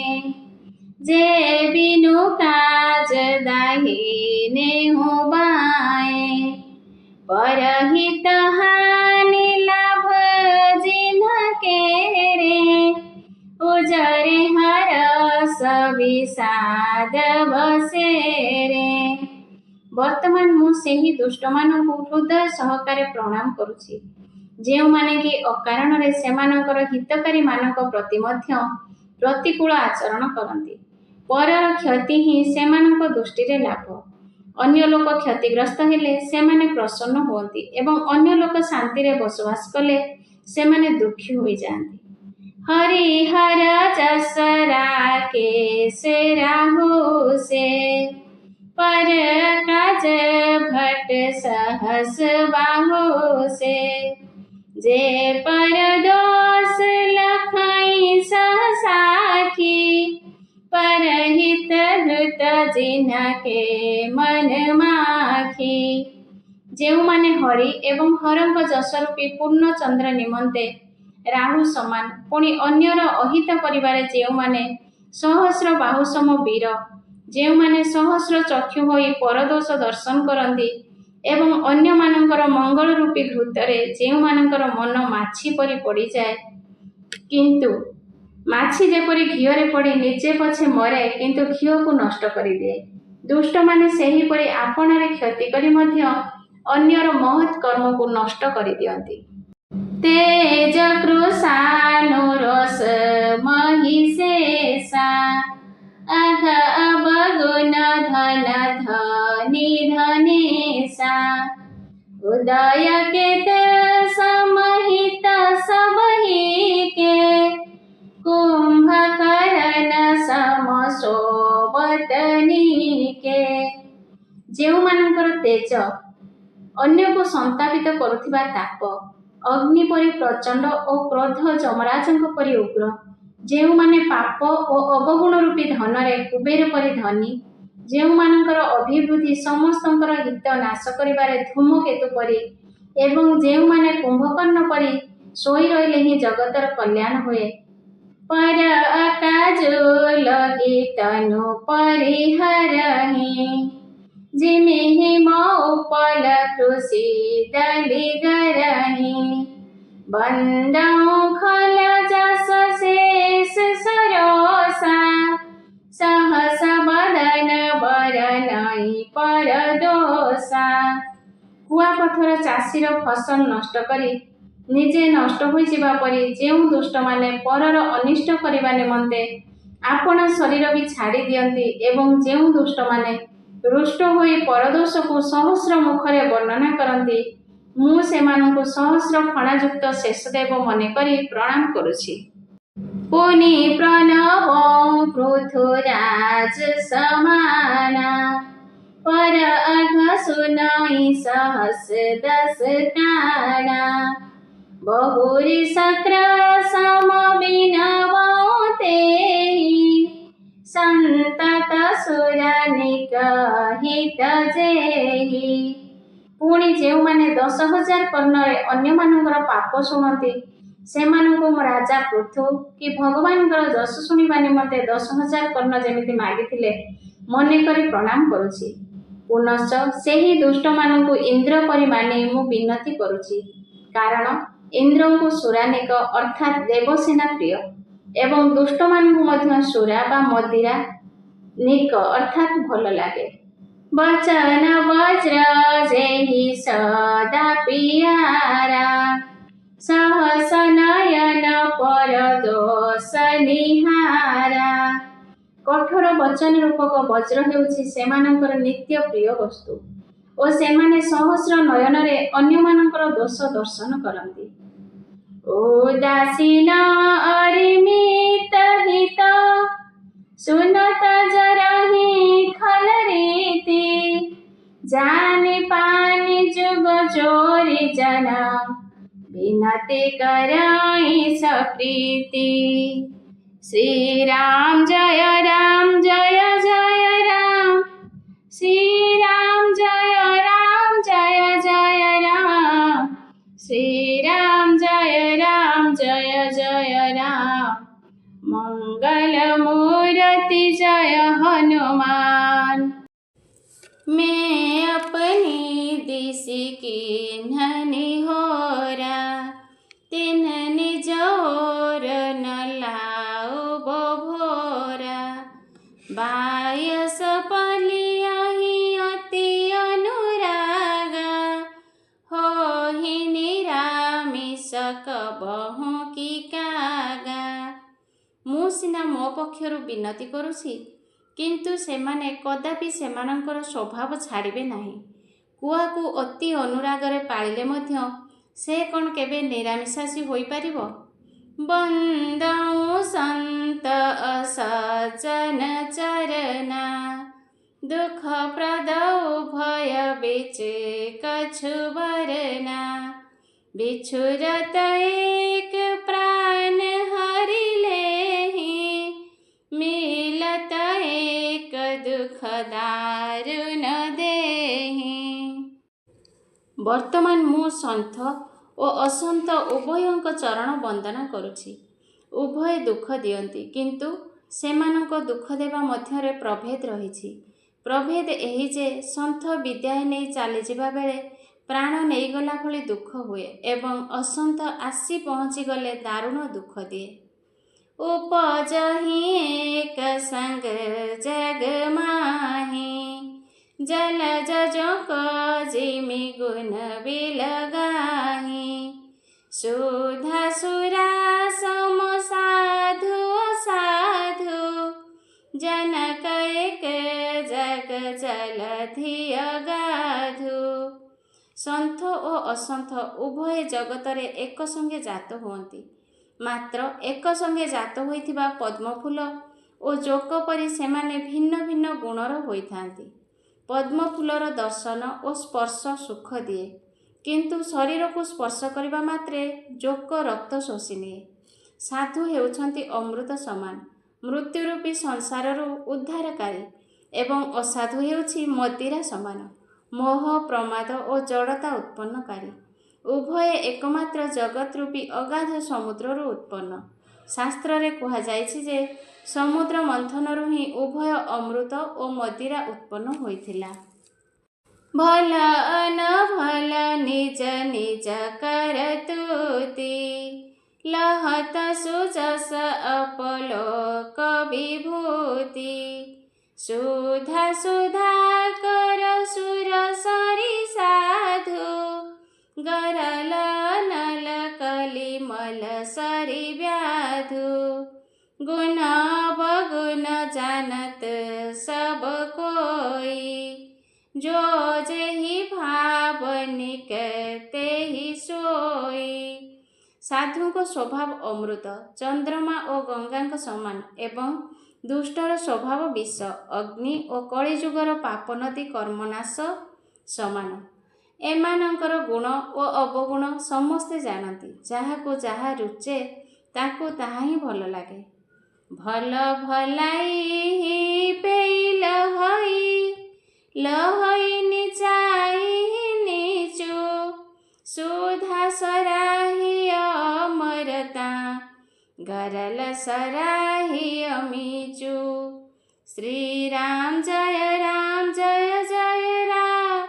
जे बिनु काज दाहिने हो बाए। परहित हानि लाभ जिन्ह केरे, उजरे हरस विषाद बसेरे। ବର୍ତ୍ତମାନ ମୁଁ ସେହି ଦୁଷ୍ଟମାନଙ୍କୁ ହୃଦୟ ସହକାରେ ପ୍ରଣାମ କରୁଛି, ଯେଉଁମାନେ କି ଅକାରଣରେ ସେମାନଙ୍କର ହିତକାରୀମାନଙ୍କ ପ୍ରତି ମଧ୍ୟ ପ୍ରତିକୂଳ ଆଚରଣ କରନ୍ତି। ପରର କ୍ଷତି ହିଁ ସେମାନଙ୍କ ଦୃଷ୍ଟିରେ ଲାଭ। ଅନ୍ୟ ଲୋକ କ୍ଷତିଗ୍ରସ୍ତ ହେଲେ ସେମାନେ ପ୍ରସନ୍ନ ହୁଅନ୍ତି ଏବଂ ଅନ୍ୟ ଲୋକ ଶାନ୍ତିରେ ବସବାସ କଲେ ସେମାନେ ଦୁଃଖୀ ହୋଇଯାଆନ୍ତି। ହରିହର ଯଶ ରାକେଶ ରାହୁ ସେ, पर काज भट सहस बाहु से। जे परदोष लखाई साखी परहित धृत जिनके मन माखी। ଯେଉଁମାନେ ହରି ଏବଂ ହରଙ୍କ ଯଶରୂପୀ ପୂର୍ଣ୍ଣ ଚନ୍ଦ୍ର ନିମନ୍ତେ ରାହୁ ସମାନ, ପୁଣି ଅନ୍ୟର ଅହିତ କରିବାରେ ଯେଉଁମାନେ ସହସ୍ର ବାହୁସମ ବୀର, ଯେଉଁମାନେ ସହସ୍ର ଚକ୍ଷୁ ହୋଇ ପରଦୋଷ ଦର୍ଶନ କରନ୍ତି ଏବଂ ଅନ୍ୟମାନଙ୍କର ମଙ୍ଗଳ ରୂପୀ ଘୃତରେ ଯେଉଁମାନଙ୍କର ମନ ମାଛି ପରି ପଡ଼ିଯାଏ, କିନ୍ତୁ ମାଛି ଯେପରି ଘିଅରେ ପଡ଼ି ନିଜେ ପଛେ ମରେ କିନ୍ତୁ ଘିଅକୁ ନଷ୍ଟ କରିଦିଏ, ଦୁଷ୍ଟମାନେ ସେହିପରି ଆପଣାରେ କ୍ଷତି କରି ମଧ୍ୟ ଅନ୍ୟର ମହତ୍ କର୍ମକୁ ନଷ୍ଟ କରିଦିଅନ୍ତି। ତେଜ କୃଷାନୁରୋଷ ମହିଷେଷା अघ अवगुण धन धनी धनेशा उदय केत समहित सबहि के कुंभकर्ण समसोबतनी के। ଯେଉଁମାନଙ୍କର ତେଜ ଅନ୍ୟକୁ ସନ୍ତାପିତ କରୁଥିବା ତାପ, ଅଗ୍ନି ପରି ପ୍ରଚଣ୍ଡ ଓ କ୍ରୋଧ ଯମରାଜଙ୍କ ପରି ଉଗ୍ର, ଯେଉଁମାନେ ପାପ ଓ ଅବଗୁଣ ରୂପୀ ଧନରେ କୁବେର ପରି ଧନୀ, ଯେଉଁମାନଙ୍କର ଅଭିବୃଦ୍ଧି ସମସ୍ତଙ୍କର ହିତ ନାଶ କରିବାରେ ଧୂମକେତୁ ପରି ଏବଂ ଯେଉଁମାନେ କୁମ୍ଭକର୍ଣ୍ଣ ପରି ଶୋଇ ରହିଲେ ହିଁ ଜଗତର କଲ୍ୟାଣ ହୁଏ। पर अकाजो लगी तनु परिहरहि जिमिहि मौपल कृषि दलि गरहि बंदौ खल जस शेष सरोसा सहस बदन बरनाई परदोषा। कुआपथर चाषीर फसल नष्ट करी ନିଜେ ନଷ୍ଟ ହୋଇଯିବା ପରି ଯେଉଁ ଦୁଷ୍ଟମାନେ ପରର ଅନିଷ୍ଟ କରିବା ନିମନ୍ତେ ଆପଣା ଶରୀର ବି ଛାଡ଼ି ଦିଅନ୍ତି ଏବଂ ଯେଉଁ ଦୁଷ୍ଟମାନେ ରୁଷ୍ଟ ହୋଇ ପରଦୋଷକୁ ସହସ୍ର ମୁଖରେ ବର୍ଣ୍ଣନା କରନ୍ତି, ମୁଁ ସେମାନଙ୍କୁ ସହସ୍ର ଫଣାଯୁକ୍ତ ଶେଷଦେବ ମନେକରି ପ୍ରଣାମ କରୁଛି। ପୁନି ପ୍ରଣବ ପୃଥୁରାଜ ସମାନା पर अघ सुनाई सहस दस काना बहुरी सक्र सम बिनवते संतत सुरानिक हित जेहि। पुणी ଯେଉଁମାନେ 10,000 କର୍ଣ୍ଣରେ ଅନ୍ୟମାନଙ୍କର ପାପ ଶୁଣନ୍ତି, ସେମାନଙ୍କୁ ମୁଁ ରାଜା ପୃଥୁ କି ଭଗବାନଙ୍କର ଯଶ ଶୁଣିବା ନିମନ୍ତେ 10,000 କର୍ଣ୍ଣ ଯେମିତି ମାଗିଥିଲେ ମନେକରି ପ୍ରଣାମ କରୁଛି। ପୁନଶ୍ଚ ସେହି ଦୁଷ୍ଟମାନଙ୍କୁ ଇନ୍ଦ୍ର ପରି ମାନି ମୁଁ ବିନତି କରୁଛି, କାରଣ ଇନ୍ଦ୍ରଙ୍କୁ ସୁରାନିକ ଅର୍ଥାତ୍ ଦେବସେନା ପ୍ରିୟ ଏବଂ ଦୁଷ୍ଟମାନଙ୍କୁ ମଧ୍ୟ ସୁରା ବା ମଦିରା ନିକ ଅର୍ଥାତ୍ ଭଲ ଲାଗେ। ବଚନ ବଜ୍ର ଯେହି ସଦା ପିୟାରା सहस नयन परदोष निहारा। कठोर वचन रूपक वज्र ହେଉଛି ସେମାନଙ୍କର ନିତ୍ୟ ପ୍ରିୟ ବସ୍ତୁ ଓ ସେମାନେ ସହସ୍ର ନୟନରେ ଅନ୍ୟମାନଙ୍କର ଦୋଷ ଦର୍ଶନ କରନ୍ତି। ଉଦାସୀନ ଅରିମିତ ହିତ ସୁନତ ଜରହି ଖଲ ରୀତି जानि पानि जुग चोरी जना विनती कराई सप्रीति। श्री राम जय राम जय जय राम श्री राम जय जय राम श्री राम जय जय राम मंगल मूर्ति जय हनुमान। मैं अपनी दिश की धनी होरा तिन्हनि जोर न लाओ बोभोरा बायस पलिया ही अति अनुरागा हो ही निरामिष कबहु की कागा। ମୁଁ ସିନା ମୋ ପକ୍ଷରୁ ବିନତି କରୁଛି, କିନ୍ତୁ ସେମାନେ କଦାପି ସେମାନଙ୍କର ସ୍ୱଭାବ ଛାଡ଼ିବେ ନାହିଁ। କୁଆକୁ ଅତି ଅନୁରାଗରେ ପାଳିଲେ ମଧ୍ୟ ସେ କ'ଣ କେବେ ନିରାମିଷାସୀ ହୋଇପାରିବ? ବନ୍ଦଉ ସନ୍ତ ଅସଜନ ଚରନା ଦୁଃଖ ପ୍ରଦ ଭୟ ବିଚେ କଛୁ ବରନା बिछुरत एक प्राण हरिले मिलत एक दुख दारुण देहि। ବର୍ତ୍ତମାନ ମୁଁ ସନ୍ଥ ଓ ଅସନ୍ଥ ଉଭୟଙ୍କ ଚରଣ ବନ୍ଦନା କରୁଛି। ଉଭୟ ଦୁଃଖ ଦିଅନ୍ତି, କିନ୍ତୁ ସେମାନଙ୍କ ଦୁଃଖ ଦେବା ମଧ୍ୟରେ ପ୍ରଭେଦ ରହିଛି। ପ୍ରଭେଦ ଏହି ଯେ ସନ୍ଥ ବିଦାୟ ନେଇ ଚାଲିଯିବା ବେଳେ ପ୍ରାଣ ନେଇଗଲା ଭଳି ଦୁଃଖ ହୁଏ ଏବଂ ଅସନ୍ଥ ଆସି ପହଞ୍ଚିଗଲେ ଦାରୁଣ ଦୁଃଖ ଦିଏ। ଉପଜହି ଏକ ସଙ୍ଗ ଜଗ ମାହି ଜଲଜ ଯୋକ ଜିମି ଗୁଣ ବିଲଗାହି। ସୁଧା ସୁରା ସମ ସାଧୁ ଅସାଧୁ जनक एक जग जलधि अगाधु। ସନ୍ଥ ଓ ଅସନ୍ଥ ଉଭୟ ଜଗତରେ ଏକ ସଙ୍ଗେ ଜାତ ହୁଅନ୍ତି। ମାତ୍ର ଏକ ସଙ୍ଗେ ଜାତ ହୋଇଥିବା ପଦ୍ମଫୁଲ ଓ ଜୋକ ପରି ସେମାନେ ଭିନ୍ନ ଭିନ୍ନ ଗୁଣର ହୋଇଥାନ୍ତି। ପଦ୍ମଫୁଲର ଦର୍ଶନ ଓ ସ୍ପର୍ଶ ସୁଖ ଦିଏ, କିନ୍ତୁ ଶରୀରକୁ ସ୍ପର୍ଶ କରିବା ମାତ୍ରେ ଜୋକ ରକ୍ତ ଶୋଷିନିଏ। ସାଧୁ ହେଉଛନ୍ତି ଅମୃତ ସମାନ, ମୃତ୍ୟୁରୂପୀ ସଂସାରରୁ ଉଦ୍ଧାରକାରୀ, ଏବଂ ଅସାଧୁ ହେଉଛି ମଦିରା ସମାନ, ମୋହ ପ୍ରମାଦ ଓ ଜଡ଼ତା ଉତ୍ପନ୍ନକାରୀ। ଉଭୟ ଏକମାତ୍ର ଜଗତ ରୂପୀ ଅଗାଧ ସମୁଦ୍ରରୁ ଉତ୍ପନ୍ନ। ଶାସ୍ତ୍ରରେ କୁହାଯାଇଛି ଯେ ସମୁଦ୍ର ମନ୍ଥନରୁ ହିଁ ଉଭୟ ଅମୃତ ଓ ମଦିରା ଉତ୍ପନ୍ନ ହୋଇଥିଲା। ଭଲ ନ ଭଲ ନିଜ ନିଜ କରତୁତି ଲହତ ସୁଜସ ଅପଲୋକ ବିଭୂତି। ସୁଧା ସୁଧା କର ସୁର ସରି ସାଧୁ गरल नल कली मल सरी व्याधु। गुण बगुण जानत सब कोई जो जेहि भाव निकते ही सोई। ସାଧୁଙ୍କ ସ୍ୱଭାବ ଅମୃତ, ଚନ୍ଦ୍ରମା ଓ ଗଙ୍ଗାଙ୍କ ସମାନ ଏବଂ ଦୁଷ୍ଟର ସ୍ୱଭାବ ବିଷ, ଅଗ୍ନି ଓ କଳିଯୁଗର ପାପ ନଦୀ କର୍ମନାଶ ସମାନ। ଏମାନଙ୍କର ଗୁଣ ଓ ଅବଗୁଣ ସମସ୍ତେ ଜାଣନ୍ତି। ଯାହାକୁ ଯାହା ରୁଚେ ତାକୁ ତାହା ହିଁ ଭଲ ଲାଗେ। ଭଲ ଭଲାଇ ପେଇ ଲହଇ ନିଚାଇ ନିଚୁ ସୁଧା ସରାହି ଅମରତା गरल सराही अमीचू। श्री राम जय जय राम,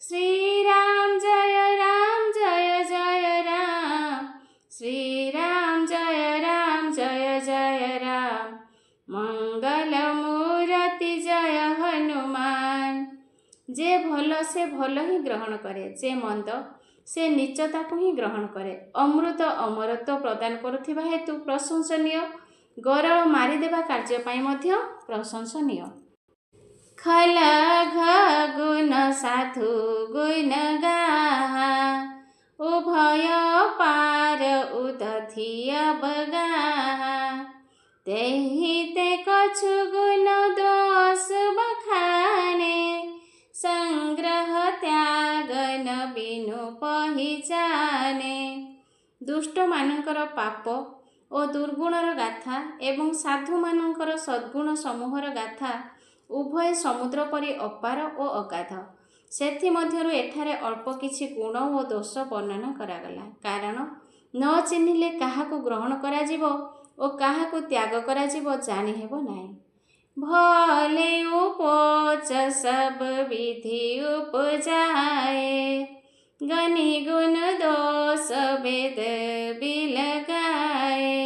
श्री राम जय जय राम, श्री राम जय राम। मंगल मूर्ति जय हनुमान। जे भल से भल ही ग्रहण करे, जे मंद से नीचताକୁ ହିଁ ଗ୍ରହଣ କରେ। ଅମୃତ ଅମରତ୍ୱ ପ୍ରଦାନ କରୁଥିବା ହେତୁ ପ୍ରଶଂସନୀୟ, ଗରଳ ମାରିଦେବା କାର୍ଯ୍ୟ ପାଇଁ ମଧ୍ୟ ପ୍ରଶଂସନୀୟ। ଖଲ ଗୁଣ ସାଧୁ ଗୁଣ ଗାହା ଉଭୟ ପାର ଉଦଧିୟ ବଗାହା। ତେହି ତେ କछु ଗୁଣ ଦୋଷ ବଖାନେ ସଂଗ୍ରହ ତ୍ୟାଗନ ବିନୁ ପହିଚାନେ। ଦୁଷ୍ଟମାନଙ୍କର ପାପ ଓ ଦୁର୍ଗୁଣର ଗାଥା ଏବଂ ସାଧୁମାନଙ୍କର ସଦ୍ଗୁଣ ସମୂହର ଗାଥା ଉଭୟ ସମୁଦ୍ର ପରି ଅପାର ଓ ଅଗାଧ। ସେଥିମଧ୍ୟରୁ ଏଠାରେ ଅଳ୍ପ କିଛି ଗୁଣ ଓ ଦୋଷ ବର୍ଣ୍ଣନା କରାଗଲା, କାରଣ ନ ଚିହ୍ନିଲେ କାହାକୁ ଗ୍ରହଣ କରାଯିବ ଓ କାହାକୁ ତ୍ୟାଗ କରାଯିବ ଜାଣିହେବ ନାହିଁ। भले उपोच सब विधि उपजाए गनि गुण दोष वेद बिलगाए।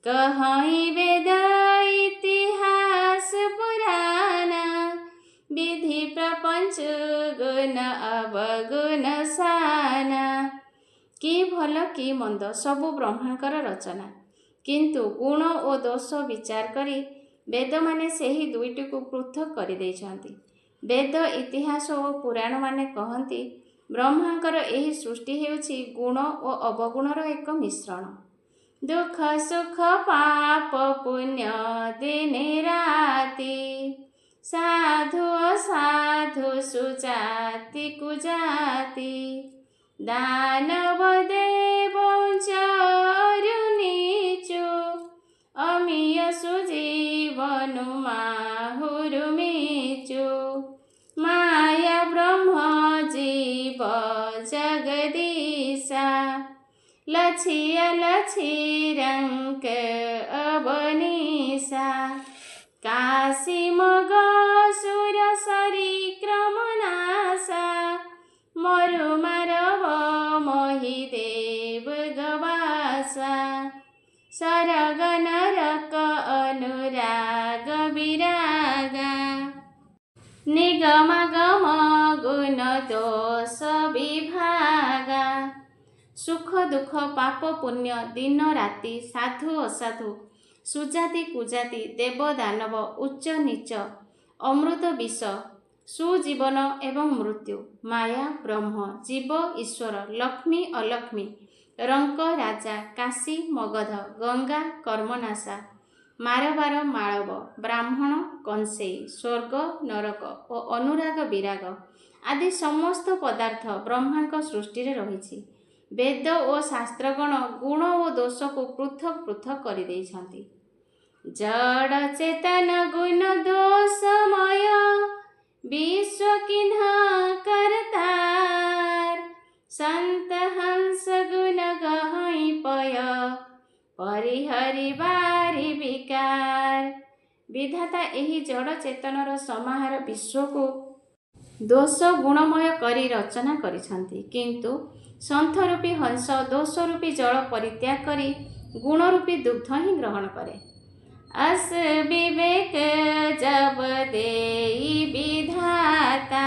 कहीं वेद इतिहास पुराना विधि प्रपंच गुण अवगुण साना। कि भल कि मंद सबु ब्रह्मांकर रचना, किंतु गुण ओ दोष विचार करी ବେଦମାନେ ସେହି ଦୁଇଟିକୁ ପୃଥକ କରିଦେଇଛନ୍ତି। ବେଦ ଇତିହାସ ଓ ପୁରାଣ ମାନେ କହନ୍ତି ବ୍ରହ୍ମାଙ୍କର ଏହି ସୃଷ୍ଟି ହେଉଛି ଗୁଣ ଓ ଅବଗୁଣର ଏକ ମିଶ୍ରଣ। ଦୁଃଖ ସୁଖ ପାପ ପୁଣ୍ୟ ଦିନେ ରାତି ସାଧୁ ଅସାଧୁ ସୁଜାତି କୁଜାତି। दानव देव चरुनीचु अमीय सुजीवनु माहुरुमीचु माया ब्रह्म जीव जगदीशा लछिया लछिरंक अबनीसा काशी मग सुर सरी क्रमनासा मरु मारव मोहि देव गवासा सरग नरक अनुराग विरागा निगमगम गुण दोष विभागा सुख दुख पाप पुण्य दिन राति साधु असाधु सुजाति कुजाति देव दानव उच्च नीच अमृत विष सुजीवन एवं मृत्यु माया ब्रह्म जीव ईश्वर लक्ष्मी अलक्ष्मी रंक राजा काशी मगध गंगा कर्मनाशा मारवार माळव ब्राह्मण कंसेई स्वर्ग नरक और अनुराग विराग आदि समस्त पदार्थ ब्रह्मा सृष्टि रही वेद और शास्त्रगण गुण और दोष को पृथक पृथक कर देइछन्ति। जड़ चेतन गुण दोषमय विश्व किन्ह करतार संत हंस गुण गहई पय परिहरि बारी विकार विधाता एही जड़ चेतनर समाहार विश्व को दोष गुणमय करी रचना करिछन्ति किंतु संथ रूपी हंस दोष रूपी जल परित्याग करी गुण रूपी दुग्ध ही ग्रहण करे। अस विवेक जब देई विधाता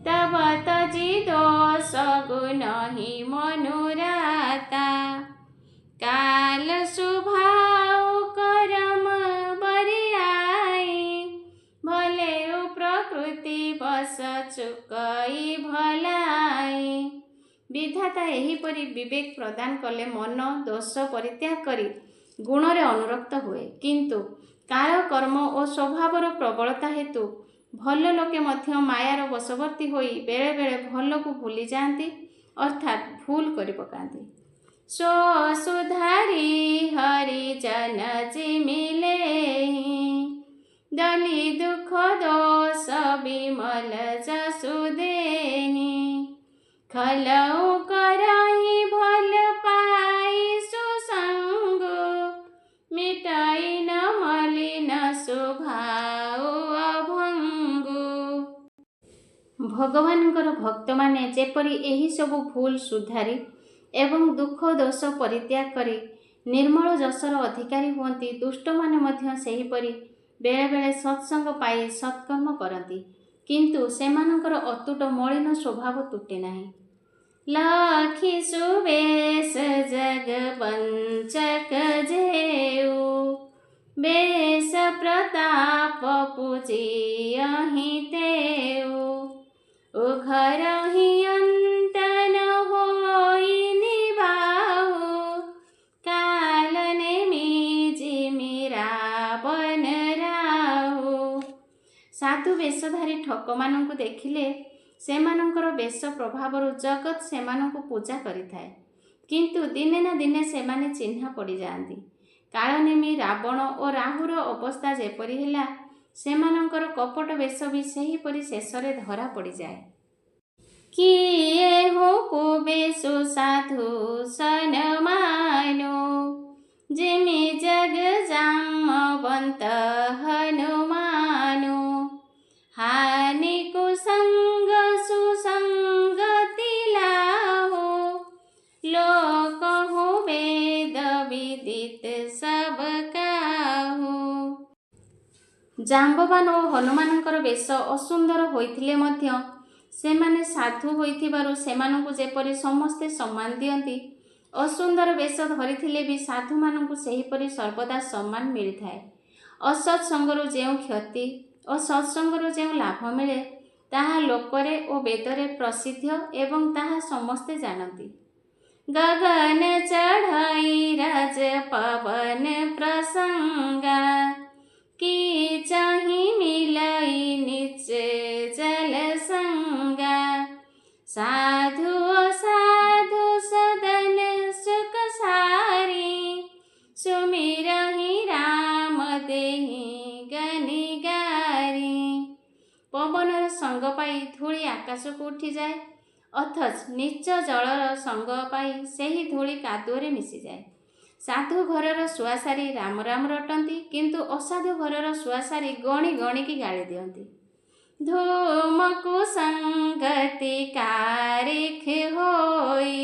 तब तजी दोष गुण ही मनुराता काल स्वभाव करम बरियाई भले प्रकृति बस चुकई भलाई विधाता एहीपरि विवेक प्रदान कले मन दोष परित्याग करी गुणरे अनुरक्त हुए किंतु काल कर्म और स्वभावर प्रबलता हेतु भल लोके मध्य मायार वशवर्ती होई बेले बेले भल को भूली जाती अर्थात भूल करि पकाती। सो सुधारी हरिजन जिमिले दली दुख दोष विमल जसु देहि खलऊ करही भल पाई सुसंग मिटाई न मलिन स्वभाव अभंगु भगवानଙ୍କର भक्तମାନେ ଯେପରି ଏହି ସବୁ ଭୁଲ ସୁଧାରି ଏବଂ ଦୁଃଖ ଦୋଷ ପରିତ୍ୟାଗ କରି ନିର୍ମଳ ଯଶର ଅଧିକାରୀ ହୁଅନ୍ତି ଦୁଷ୍ଟମାନେ ମଧ୍ୟ ସେହିପରି ବେଳେବେଳେ ସତ୍ସଙ୍ଗ ପାଇ ସତ୍କର୍ମ କରନ୍ତି କିନ୍ତୁ ସେମାନଙ୍କର ଅତୁଟ ମଳିନ ସ୍ୱଭାବ ତୁଟେ ନାହିଁ। लाखी सुबेश जग पंचक जेऊ बेश प्रताप पूजियहि तेऊ उघर ही अंत न होई निबाहु काल ने मिजिमि रावण राहु साधु वेशधारी ठकमानंकु देखिले सेमानंकर वेश प्रभावर जगत सेमानंकु पूजा करिथाए किंतु दिने ना दिने सेमाने चिन्हा पड़ी जाती कालनेमी रावण और राहुर अवस्था जेपरी हिला सेमानंकर कपट वेश भी सेहीपरि शेषरे धरा पड़ी जाए। किए हो कुबेशु साधु सनमानु जिमि जग जामवंत हनुमानु हानि कुसंग सुसंगति लाहो लोक हो वेद विदित सब काहू जाम्बवान और हनुमानंकर वेश असुंदर होइथिले मध्य सेमाने साधु होइथिबारु सेमानंकु जेपरि समस्ते सम्मान दियंती असुंदर वेश धरिथिले भी साधु मानंकु सेहीपरि सर्वदा सम्मान मिलिथाए। असत् संगरु जेउ क्षति और सत्संगर जो लाभ मिले ताहा लोकरे और वेदरे प्रसिद्ध एवं ताहा समस्ते जानती। गगन चढ़ाई राज पवन प्रसंगा की चाही मिलई निच जल संगा साधु ପାଇ ଧୂଳି ଆକାଶକୁ ଉଠିଯାଏ, ଅଥଚ ନିଚ ଜଳର ସଙ୍ଗ ପାଇ ସେହି ଧୂଳି କାଦୁଅରେ ମିଶିଯାଏ। ସାଧୁ ଘରର ଶୁଆସାରି ରାମ ରାମ ରଟନ୍ତି, କିନ୍ତୁ ଅସାଧୁ ଘରର ଶୁଆସାରି ଗଣି ଗଣିକି ଗାଳି ଦିଅନ୍ତି। ଧୂମକୁ ସଂଗତି କାରିଖ ହୋଇ,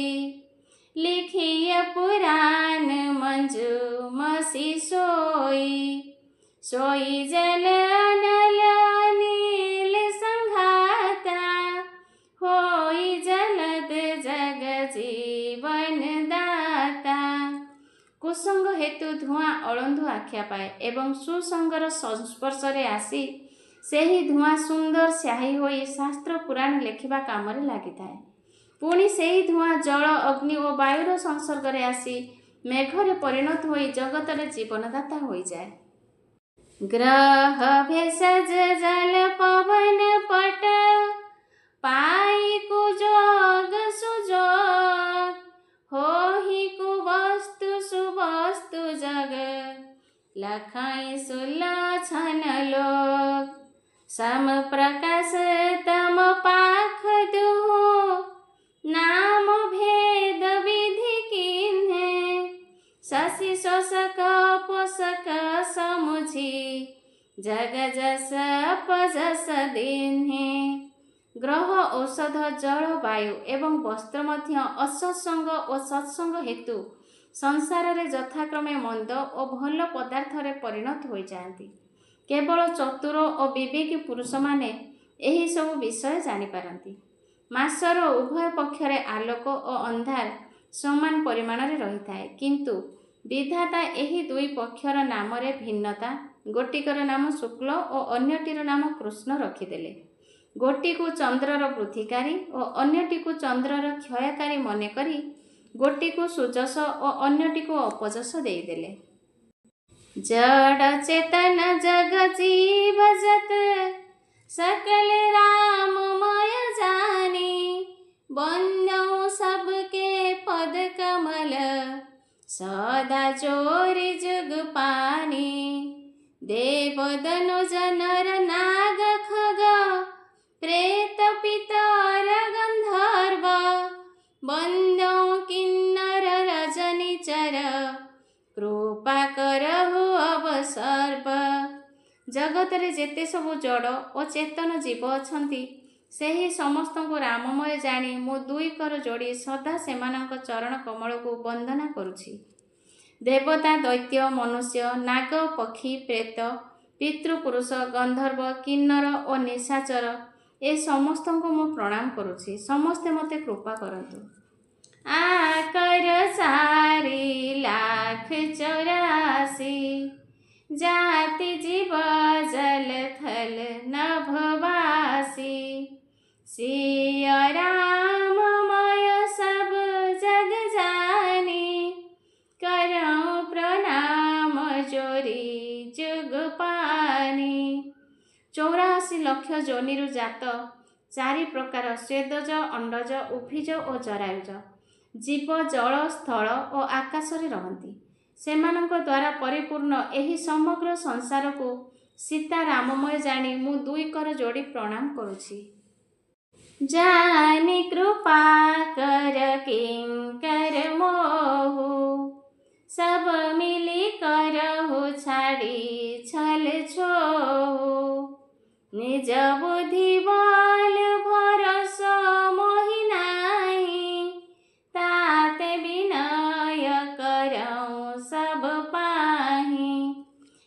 लिखिय पुराण मंजू मसी सोई। सोई जल अनल नील संघाता, होई जलद जग जीवन दाता। कुसंग हेतु धूआं अळंधु आख्या पाए एवं सुसंगर संस्पर्शरे आसी ସେହି ଧୂଆଁ ସୁନ୍ଦର ସ୍ୟାହୀ ହୋଇ ଶାସ୍ତ୍ର ପୁରାଣ ଲେଖିବା କାମରେ ଲାଗିଥାଏ। ପୁଣି ସେହି ଧୂଆଁ ଜଳ, ଅଗ୍ନି ଓ ବାୟୁର ସଂସର୍ଗରେ ଆସି ମେଘରେ ପରିଣତ ହୋଇ ଜଗତରେ ଜୀବନଦାତା ହୋଇଯାଏ। ଗ୍ରହ ଭେଷଜ ଜଳ ପବନ ପଟ, ପାଇ କୁଯୋଗ ସୁଯୋଗ, ହୋହି କୁବସ୍ତୁ ସୁବସ୍ତୁ ଜଗ, लखाई सुलोचन लोक। सम प्रकाश तम पाख दुहु, नाम भेद विधि किन्हे, शशि शोषक पोषक समुझी, जग जस अपजस दिन्हे। ग्रह, औषध, जल, वायु एवं वस्त्र मध्य असत्संग और सत्संग हेतु संसार में यथाक्रमे मंद और भल पदार्थरे परिणत हो जाती। केवल चतुर और विवेकी पुरुष माने एही सब विषय जानिपारती। मासर उभय पक्षरे आलोक और अंधार समान परिमाण रे रही थाए, किंतु विधाता एही दुई पक्षर नाम रे भिन्नता, गोटिकर नाम शुक्ल और अन्यटीर नाम कृष्ण रखिदेले। गोटी को चंद्रर वृद्धिकारी और अन्यटी को चंद्रर क्षयकारी मने करी गोटी को सुजस और अन्यटी को अपजस देदेले। जड़ चेतन जग जीव जत, सकल राममय जानी, बन्यो सबके पद कमल, सदा चोरी जुग पानी। देव दनुज नर नाग खग, प्रेत पितर गंधर्व, बंदो किन्नर रजनीचर, कृपा करहु अवसर्व। जगत रे जेते सबु जड़ और चेतन जीव अछंती, सेही समस्त को राममय जानी मु दुई कर जोड़ी सदा सेमानक चरण कमल को वंदना करुछि। देवता, दैत्य, मनुष्य, नाग, पक्षी, प्रेत, पितृपुरुष, गंधर्व, किन्नर और निशाचर ए समस्त को मु प्रणाम करुछि। समस्ते मते कृपा करंतु। आकर 4,84,000, जाति जीव जल थल नभवासी। सिय राममय सब जग जानी, करऊं प्रणाम जोरी जुग पानी। 84 लक्ष जोनिरु जात 4 प्रकार स्वेदज, अंडज, उभिज और जरायुज जीव जल, स्थल और आकाश रे रहंती। सेमानक द्वारा परिपूर्ण एही समग्र संसार को सीता राममय जानी मु दुई कर जोड़ी प्रणाम करुछि। जानी कृपा कर किंकर मोहु, सब मिली करहु छाड़ी छल छोहु। निज बुद्धि बल भरस मोहि नाही, ताते विनय करऊं सब पाही।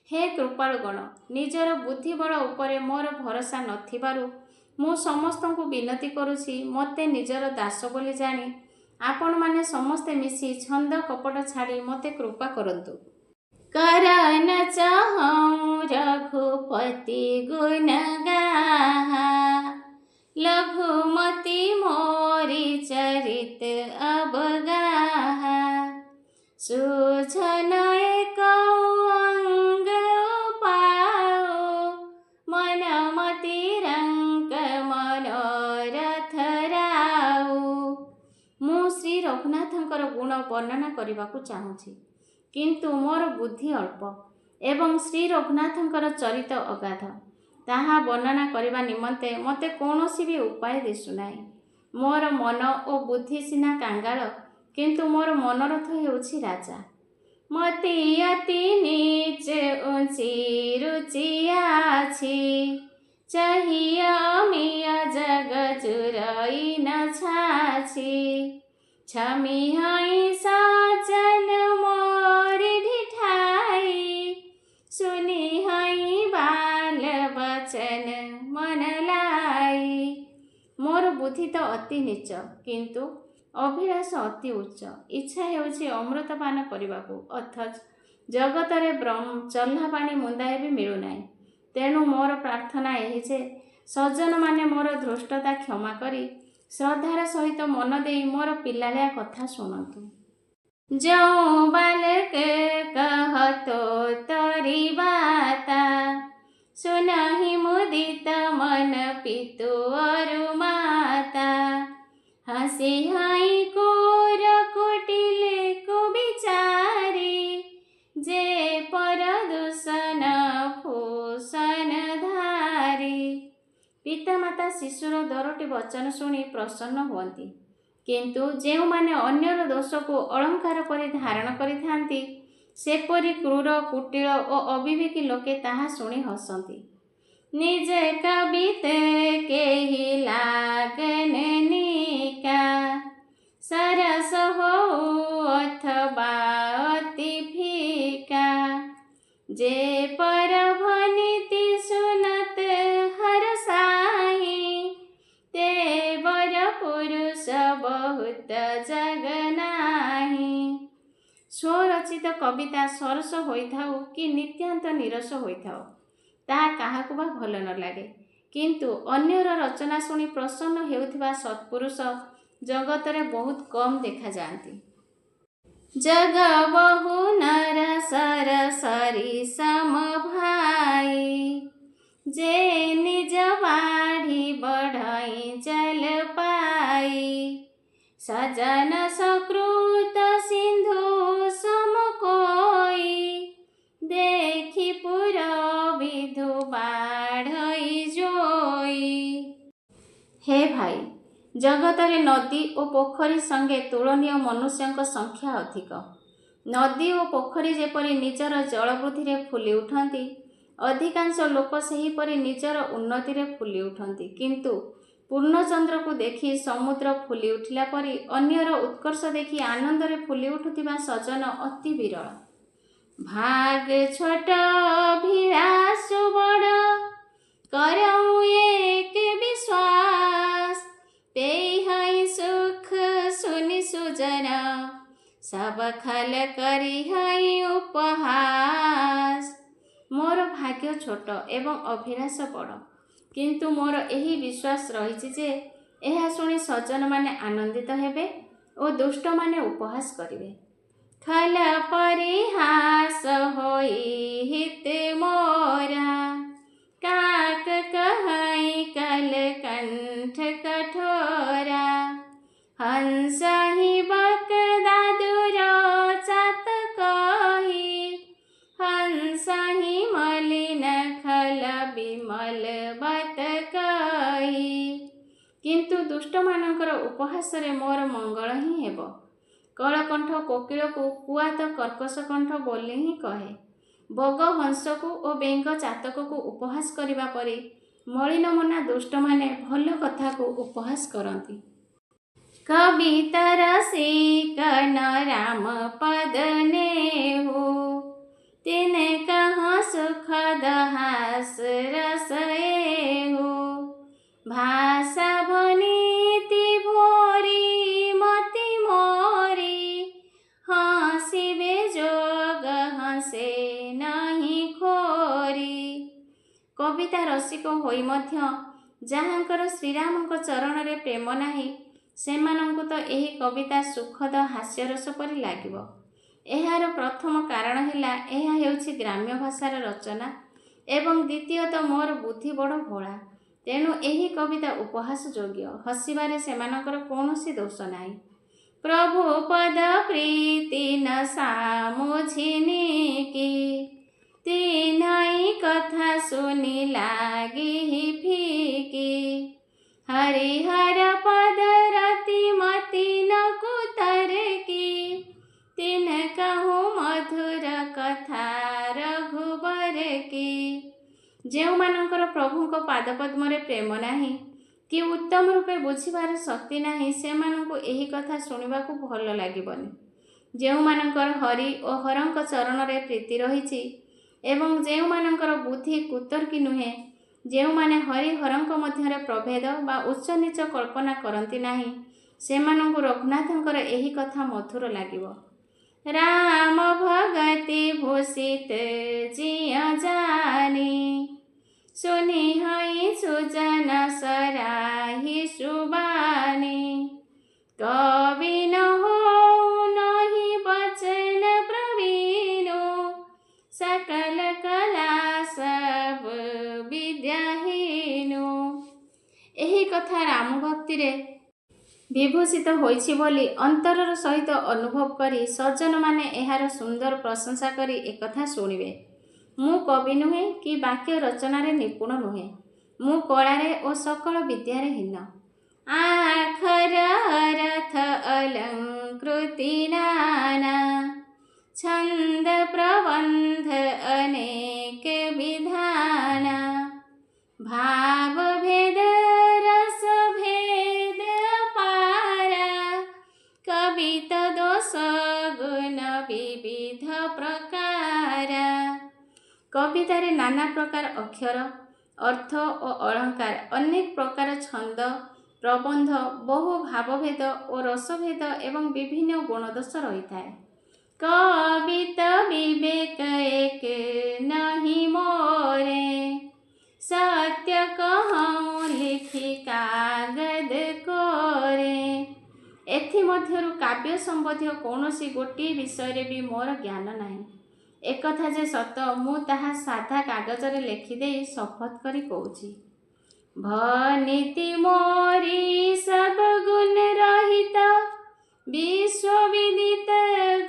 हे कृपाल गण, निजर बुद्धि बल उपरे मोर भरोसा नथिबारु मु समस्त को विनती करुछि, मते निजर दास बोली जानी आपण माने समस्ते मिसी छंद कपट छाड़ी मते कृपा करंतु। करन चाहूं रघुपति गुण गाहा, लघुमति मोरी चरित अवगाहा। सुझन एक अंग पाओ, मन मति रंक मनोरथ राउ। मु श्री रघुनाथंकर गुण वर्णना करने चाहूँगी, किंतु मोर बुद्धि अल्प एवं श्री रघुनाथंकर चरित अगाध, ତାହା ବର୍ଣ୍ଣନା କରିବା ନିମନ୍ତେ ମୋତେ କୌଣସି ବି ଉପାୟ ଦିଶୁନାହିଁ। ମୋର ମନ ଓ ବୁଦ୍ଧି ସିନା କାଙ୍ଗାଳ, କିନ୍ତୁ ମୋର ମନୋରଥ ହେଉଛି ରାଜା। ମତି ଅତି ନିଚ ऊंची रुचि आछि, चाहिए अमिय जग जुरई न छाछि। छमी हई सजन मोर ढिठाई, सुनी हई बाल बचन मन लाई। मोर बुद्धि तो अति नीच, किंतु अभिलाष अति उच्च। इच्छा ହେଉଛି ଅମୃତ ପାନ କରିବାକୁ, ଅଥଚ ଜଗତରେ ଚହ୍ଲା ପାଣି ମୁନ୍ଦାଏ ବି ମିଳୁନାହିଁ। ତେଣୁ ମୋର ପ୍ରାର୍ଥନା ଏହି ଯେ ସଜ୍ଜନମାନେ ମୋର ଧୃଷ୍ଟତା କ୍ଷମା କରି ଶ୍ରଦ୍ଧାର ସହିତ ମନ ଦେଇ ମୋର ପିଲାଳିଆ କଥା ଶୁଣନ୍ତୁ। ଯେଉଁ ବାଲକ କହତୋ ତରି ବାତା, ସୁନହି ମୁଦିତ ମନ ପିତୁ ଅରୁ ମାତା। हसी हई कोर कुटिल को बिचारी, जे पर दूषण फूषण धारी। पितामाता शिशुर दरोटी वचन शुणी प्रसन्न हुअନ୍ତି, किंतु ଯେଉଁମାନେ ଅନ୍ୟର ଦୋଷକୁ ଅଳଙ୍କାର ପରି ଧାରଣ କରିଥାନ୍ତି, ସେପରି କ୍ରୂର କୁଟିଳ ଓ ଅବିବେକୀ ଲୋକେ ତାହା ଶୁଣି ହସନ୍ତି। निज कवित केहि लागन निका, सरस हो अथवा अति फीका। जे पर भनिति सुनत हरसाई, ते बर पुरुष बहुत जग नाही। स्वरचित कविता सरस होइथाउ कि नित्यांत निरस होइथाउ, ତାହା କାହାକୁ ବା ଭଲ ନ ଲାଗେ, କିନ୍ତୁ ଅନ୍ୟର ରଚନା ଶୁଣି ପ୍ରସନ୍ନ ହେଉଥିବା ସତ୍ପୁରୁଷ ଜଗତରେ ବହୁତ କମ୍ ଦେଖାଯାଆନ୍ତି। ଜଗ ବହୁ ନର ସର ସରି ସମ ଭାଇ, ଯେ ନିଜ ବାଢ଼ି ବଢ଼ଇ ଚଲ ପାଇ। ସଜନ ସକୃତ ସିନ୍ଧୁ ସମ କୋଇ, देखी पुर विधु बाढ़ई जोई। हे भाई, जगतरे नदी और पोखरी संगे तुलनीय मनुष्यों संख्या अधिक। नदी और पोखरी जेपरी निजर जल वृद्धि फुली उठती, अधिकांश लोक सेहीपरि निजर उन्नति रे फुली उठती, किंतु पूर्णचंद्र को देखी समुद्र फुली उठिला परी अन्यर उत्कर्ष देखी आनंद रे फुली उठुथिबा सज्जन अति विरल। भाग छोट अभिलाष बड़, करऊँ एक विश्वास। पेई हई सुख सुनि सुजन, सब खल करी हई उपहास। मोर भाग्य छोट एवं अभिलाष बड़, किंतु मोर एही विश्वास रही जे यह शुणी सज्जन माने आनंदित हेबे और दुष्ट माने उपहास करिवे। खल परिहास होई हित मोरा, काक कहई कल कंठ कठोरा। हंस ही बक दादुरो चात कही, हंस ही मलिन खल विमल बत कही। किंतु दुष्ट मानकर उपहास रे मोर मंगल ही हेब। कलकंठ कोकिल को कुआ तो कर्कश कंठ बोली ही कहे। बग हंस को और बेंग चातक को उपहास करिबा परी मलिन मना दुष्ट माने भल कथा को उपहास करती। कवितर कन राम पद नेहु, तिन कहाँ सुखद हास रस एहु। भाषा भनीति भोरी मति मोरी, हंसिबे जोग हंसे नहीं खोरी। कविता रसिक होई मध्य जहाँकर श्रीरामଙ୍କ चरणरे प्रेम नाही, सेमानंकु तो एही कविता सुखद हास्यरस परि लागिब। एहार प्रथम कारण हिला एहा हेउछि ग्राम्य भाषार रचना, एवं द्वितीयतः मोर बुद्धि बड़ भोळा, तेणु एही कविता उपहास योग्य। हसिबारे सेमानकर कौनसी दोष नाही। प्रभु पद प्रीति न सामुझिनी की, तीनई कथा सुनि लागी फिकी। हरिहर पद रति मति न कुतर की। तीन कहूँ मधुर कथा रघुबर की। ଯେଉଁମାନଙ୍କର ପ୍ରଭୁଙ୍କ ପାଦପଦ୍ମରେ ପ୍ରେମ ନାହିଁ କି ଉତ୍ତମ ରୂପେ ବୁଝିବାର ଶକ୍ତି ନାହିଁ, ସେମାନଙ୍କୁ ଏହି କଥା ଶୁଣିବାକୁ ଭଲ ଲାଗିବନି। ଯେଉଁମାନଙ୍କର ହରି ଓ ହରଙ୍କ ଚରଣରେ ପ୍ରୀତି ରହିଛି ଏବଂ ଯେଉଁମାନଙ୍କର ବୁଦ୍ଧି କୁତର୍କୀ ନୁହେଁ, ଯେଉଁମାନେ ହରି ହରଙ୍କ ମଧ୍ୟରେ ପ୍ରଭେଦ ବା ଉଚ୍ଚ ନୀଚ କଳ୍ପନା କରନ୍ତି ନାହିଁ, ସେମାନଙ୍କୁ ରଘୁନାଥଙ୍କର ଏହି କଥା ମଧୁର ଲାଗିବ। ରାମ ଭଗତି ଭୂଷିତ ଜିୟ ଜାନି। सुनि हई सुजन सराही सुबानी। कवि न हो नहीं बचन प्रवीणो। सकल कला सब विद्याहीनो। ଏହି କଥା ରାମ ଭକ୍ତିରେ ବିଭୂଷିତ ହୋଇଛି ବୋଲି ଅନ୍ତରର ସହିତ ଅନୁଭବ କରି ସଜ୍ଜନମାନେ ଏହାର ସୁନ୍ଦର ପ୍ରଶଂସା କରି ଏକଥା ଶୁଣିବେ। ମୁଁ କବି ନୁହେଁ କି ବାକ୍ୟ ରଚନାରେ ନିପୁଣ ନୁହେଁ। ମୁଁ କଳାରେ ଓ ସକଳ ବିଦ୍ୟାରେ ହୀନ। ଆଖର ଅରଥ ଅଲଙ୍କୃତି ନାନା। ଛନ୍ଦ ପ୍ରବନ୍ଧ ଅନେକ ବିଧାନା। ଭାବ ଭେଦ ରସ ଭେଦ ପାରା। କବିତ ଦୋଷ ଗୁଣ ବିବିଧ ପ୍ରକାର। କବିତାରେ ନାନା ପ୍ରକାର ଅକ୍ଷର, ଅର୍ଥ ଓ ଅଳଙ୍କାର, ଅନେକ ପ୍ରକାର ଛନ୍ଦ, ପ୍ରବନ୍ଧ, ବହୁ ଭାବଭେଦ ଓ ରସଭେଦ ଏବଂ ବିଭିନ୍ନ ଗୁଣଦୋଷ ରହିଥାଏ। କବିତ ବିବେକ ଏକ ନାହିଁ ମୋରେ। ସତ୍ୟ କହଉଁ ଲିଖି କାଗଜ କୋରେ। ଏଥିମଧ୍ୟରୁ କାବ୍ୟ ସମ୍ବନ୍ଧୀୟ କୌଣସି ଗୋଟିଏ ବିଷୟରେ ବି ମୋର ଜ୍ଞାନ ନାହିଁ। ଏକଥା ଯେ ସତ, ମୁଁ ତାହା ସାଧା କାଗଜରେ ଲେଖିଦେଇ ଶପଥ କରି କହୁଛି। ଭନୀତି ମୋରି ସବ ଗୁଣ ରହିତ। ବିଶ୍ୱବିଦିତ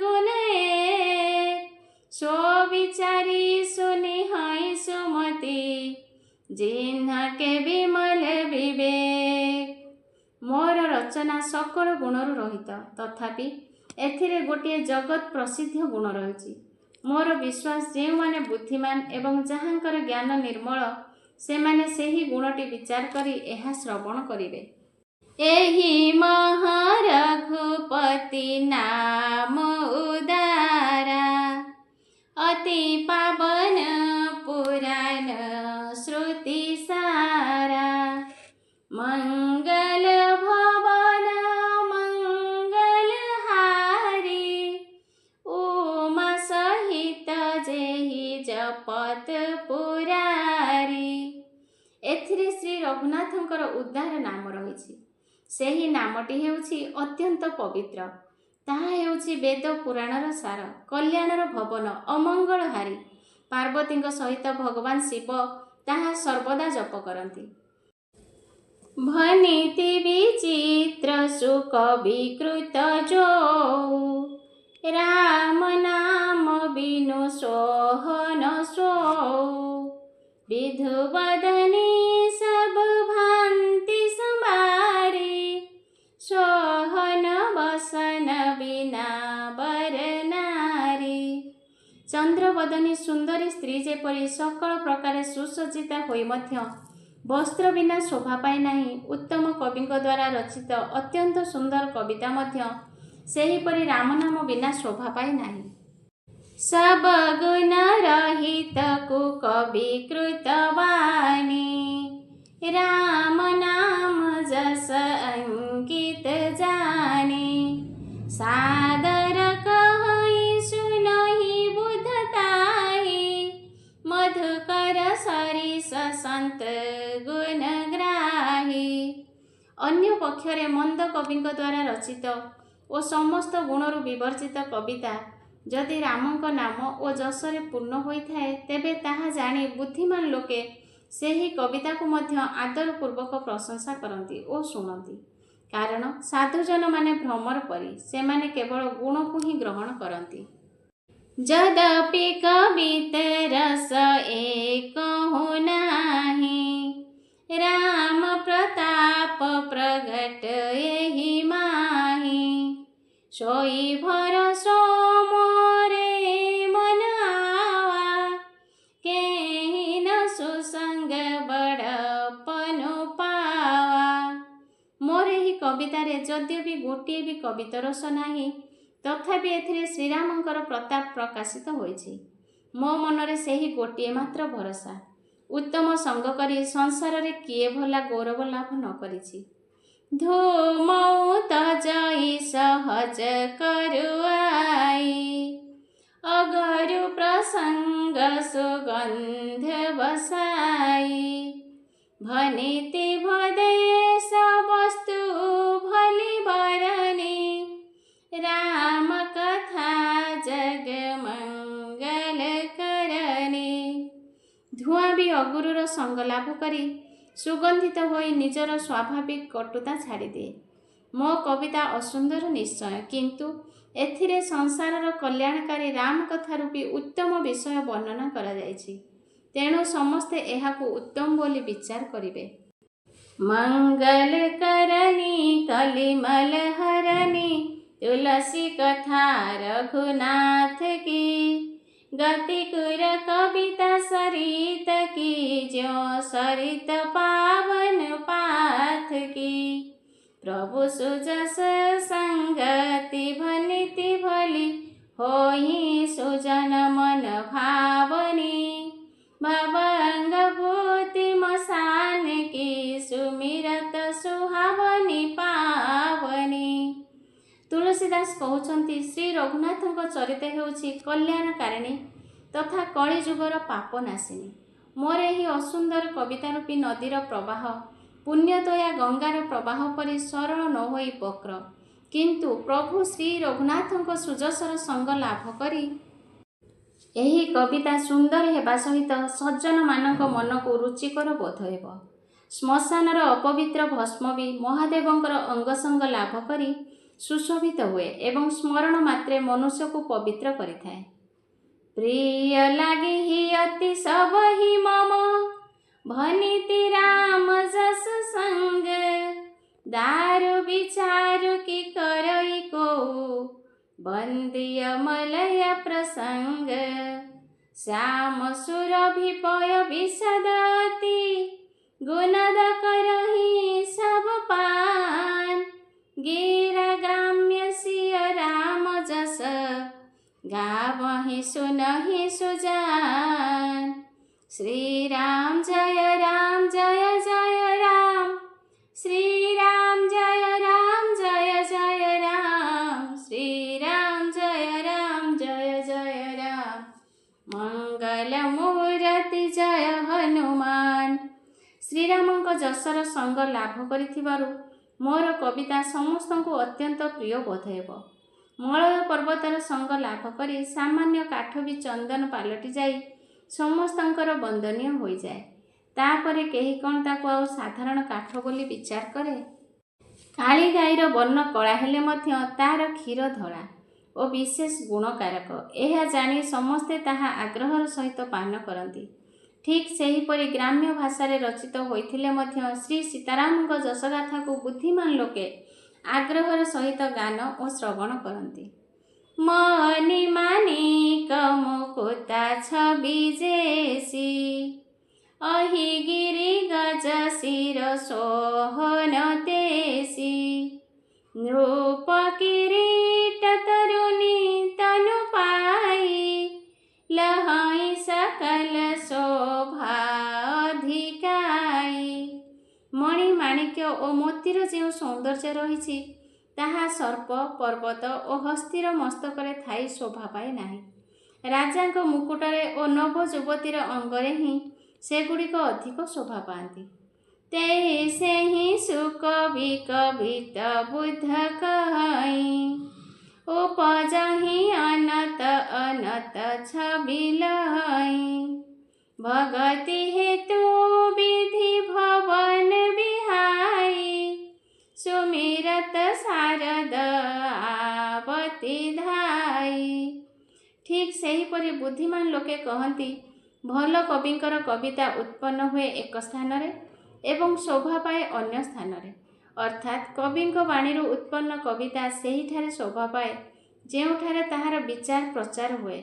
ଗୁଣ ଏକ। ସୋ ବିଚାରି ସୁନି ହଇ ସୁମତି। ଜିହ୍ନକେ ବିମଲ ବିବେକ। ମୋର ରଚନା ସକଳ ଗୁଣରୁ ରହିତ, ତଥାପି ଏଥିରେ ଗୋଟିଏ ଜଗତ ପ୍ରସିଦ୍ଧ ଗୁଣ ରହିଛି। ମୋର ବିଶ୍ୱାସ, ଯେଉଁମାନେ ବୁଦ୍ଧିମାନ ଏବଂ ଯାହାଙ୍କର ଜ୍ଞାନ ନିର୍ମଳ, ସେମାନେ ସେହି ଗୁଣଟି ବିଚାର କରି ଏହା ଶ୍ରବଣ କରିବେ। ଏହି ମହାରଘୁପତି ନାମ ଉଦାରା। ଅତି ପାବନ ପୁରାଣ ଶ୍ରୁତି ସାରା। ମଙ୍ଗଳ ଭବନ ମଙ୍ଗଳ ହାରି। ଉମା ସହିତ ଯେହି ଜପତ ପୁରାରି। ଏଥିରେ ଶ୍ରୀ ରଘୁନାଥଙ୍କର ଉଦାର ନାମ ରହିଛି। ସେହି ନାମଟି ହେଉଛି ଅତ୍ୟନ୍ତ ପବିତ୍ର। ତାହା ହେଉଛି ବେଦ ପୁରାଣର ସାର, କଲ୍ୟାଣର ଭବନ, ଅମଙ୍ଗଳହାରୀ। ପାର୍ବତୀଙ୍କ ସହିତ ଭଗବାନ ଶିବ ତାହା ସର୍ବଦା ଜପ କରନ୍ତି। ଭନୀତି ବିଚିତ୍ର ସୁକ ବିକୃତ ଯୋଉ। ରାମ ନାମ ବିନୁ ସୋହନ ସୋଉ। विधु बदनी सब भांति संबारी। सोहन बसन बिना बर नारी। चंद्रबदनी सुंदरी स्त्री जेपरी सकल प्रकार सुसज्जिता होई मध्य वस्त्र बिना शोभा पाए नहीं, उत्तम कविଙ୍କ द्वारा रचित अत्यंत सुंदर कविता मध्य सेहीपरि राम नाम बिना शोभा पाए नहीं। सब गुण रहित कुकवि कृतवाणी। राम नाम जस अंकित जानी। सादर कहई सुनहि बुधताई। मधुकर सरिस संत गुणग्राही। अन्य पक्षरे मंद कविଙ୍କ द्वारा रचित ओ समस्त गुणरू विवर्जित कविता जदि रामଙ୍କ नाम ଓ ଯଶରେ ପୂର୍ଣ୍ଣ ହୋଇଥାଏ, ତେବେ ତାହା ଜାଣି ବୁଦ୍ଧିମାନ ଲୋକେ ସେହି କବିତାକୁ ମଧ୍ୟ ଆଦରପୂର୍ବକ ପ୍ରଶଂସା କରନ୍ତି ଓ ଶୁଣନ୍ତି। କାରଣ ସାଧୁଜନମାନେ ଭ୍ରମର ପରି, ସେମାନେ କେବଳ ଗୁଣକୁ ହିଁ ଗ୍ରହଣ କରନ୍ତି। यद्यपि कवित रस एक नाही, राम प्रताप प्रगट एहि माही। सोई भरोसो मोरे मन आवा, केहि न सुसंग बड़पन पावा। मोर ଏହି କବିତାରେ ଯଦ୍ୟପି ଗୋଟିଏ ବି କବିତା ରସ ନାହିଁ, ତଥାପି ଏଥିରେ ଶ୍ରୀରାମଙ୍କର ପ୍ରତାପ ପ୍ରକାଶିତ ହୋଇଛି। ମୋ ମନରେ ସେହି ଗୋଟିଏ ମାତ୍ର ଭରସା, ଉତ୍ତମ ସଙ୍ଗ କରି ସଂସାରରେ କିଏ ଭଲା ଗୌରବ ଲାଭ ନ କରିଛି। ଧୂମଉ ତଜଇ ସହଜ କରୁଆଇ, ଅଗରୁ ପ୍ରସଙ୍ଗ ସୁଗନ୍ଧ ବସାଇ। भनिति भदेश वस्तु भली बरनी, राम कथा जग मंगल करनी। धुआं भी अगुरुर संग लाभ करी सुगंधित होई निजर स्वाभाविक कटुता छाड़िदिए। मो कविता असुंदर निश्चय, किंतु एथिरे संसारर कल्याणकारी राम कथा रूपी उत्तम विषय वर्णना करा जायछि। तेणु समस्ते एहाकु उत्तम बोली विचार करिवे। मंगल करनी कलिमल हरनी, तुलसी कथा रघुनाथ की। गति कुर कविता सरित की, ज्यो सरित पावन पाथ की। प्रभु सुजस संगति भनिति भली, होहि सुजन मन भावनी। भवंग भूति मसान की, सुमिरत सुहावनी पावनी। तुलसीदास कहउछन्ति श्री रघुनाथଙ୍କ चरित हेउछि कल्याणकारिणी तथा कलिजुगर पापनाशिनी। मोर ଏହି असुंदर कविता रूपी नदीर प्रवाह पुण्यदया गंगार प्रवाह परि सरल न होई वक्र, किंतु प्रभु श्री रघुनाथଙ୍କ सुजसर संग लाभ करी ଏହି कविता सुंदर हेबा सहित सज्जन मानक मन को रुचिकर बोध हेब। श्मशानर अपवित्र भस्म भी महादेवंकर अंगसंग लाभ करी सुशोभित हुए एवं स्मरण मात्रे मनुष्य को पवित्र करिथाए। प्रिय लागे ही अति सब ही मम, भनिति राम जस संग। दारु विचारु की करई को, बंदिय मलय प्रसंग। श्याम सुरभि पय विशदति, गुणद करहि सब पान। गिरा ग्राम्य सिय राम जस, गावहि सुनहि सुजान। श्री राम जय राम जय जय राम, श्री राम जय राम जय जय राम। श्री राम जय राम जय जय राम। मंगल मूर्ति जय हनुमान। श्रीरामଙ୍କ ଯଶର संग लाभ କରିଥିବାରୁ मोर कविता समस्त को अत्यंत प्रिय बोध हेब। मलय पर्वतर संग लाभ करी सामान्य काठ भी चंदन पालटि जाई समस्तंकर वंदनीय हो जाए। तापरे केही कौन ताकू आउ साधारण काठ बोली विचार करे। काली गाईर वर्ण कला हेले मध्य तार क्षीर धला और विशेष गुणकारक, यह जानी समस्ते ताहा आग्रहर सहित पान करती। ठीक सेहीपरि ग्राम्य भाषारे रचित होइथिले मध्य श्री सीतारामଙ୍କ ଯଶଗାଥା को बुद्धिमान लोके आग्रहर सहित गान और श्रवण करती। मनि मानिक मुकुता छवि जेसी, अहि गिरि गज शिर सोहन तेसी। नृप किरीट तरुणी तनु पाई, लहाई सकल शोभा अधिकाई। मणि माणिक्य और मोतीर जो सौंदर्य रही ताहा सर्प पर्वत और हस्तीर मस्तकरे थाई शोभा पाए नाही। राजांक मुकुटरे और नव युवतीर अंगरे ही सेगुड़िक अधिक शोभा पाती। ते से ही सुकवि कवित बुद्ध कहि, उपजहि अनत अनत छवि लहि। भगति हेतु विधि भवन बिहाई, सुमिरत शारद आवती धाई। ଠିକ୍ ସେହିପରି ବୁଦ୍ଧିମାନ ଲୋକେ କହନ୍ତି, ଭଲ କବିଙ୍କର କବିତା ଉତ୍ପନ୍ନ ହୁଏ ଏକ ସ୍ଥାନରେ ଏବଂ ଶୋଭା ପାଏ ଅନ୍ୟ ସ୍ଥାନରେ। ଅର୍ଥାତ୍ କବିଙ୍କ ବାଣୀରୁ ଉତ୍ପନ୍ନ କବିତା ସେହିଠାରେ ଶୋଭା ପାଏ ଯେଉଁଠାରେ ତାହାର ବିଚାର ପ୍ରଚାର ହୁଏ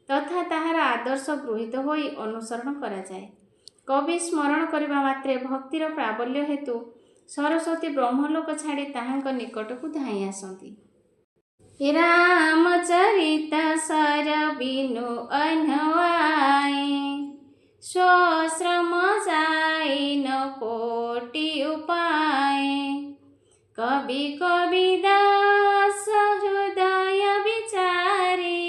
ତଥା ତାହାର ଆଦର୍ଶ ଗୃହୀତ ହୋଇ ଅନୁସରଣ କରାଯାଏ। କବି ସ୍ମରଣ କରିବା ମାତ୍ରେ ଭକ୍ତିର ପ୍ରାବଲ୍ୟ ହେତୁ ସରସ୍ୱତୀ ବ୍ରହ୍ମଲୋକ ଛାଡ଼ି ତାହାଙ୍କ ନିକଟକୁ ଧାଇଁ ଆସନ୍ତି। ରାମଚରିତ ସର ବିନୁ ଅନ୍ହୱାଏ, ସ୍ୱଶ୍ରମ ଯାଇ ନ କୋଟି ଉପାଏ। କବି କବି ଦାସ ହୃଦୟ ବିଚାରି,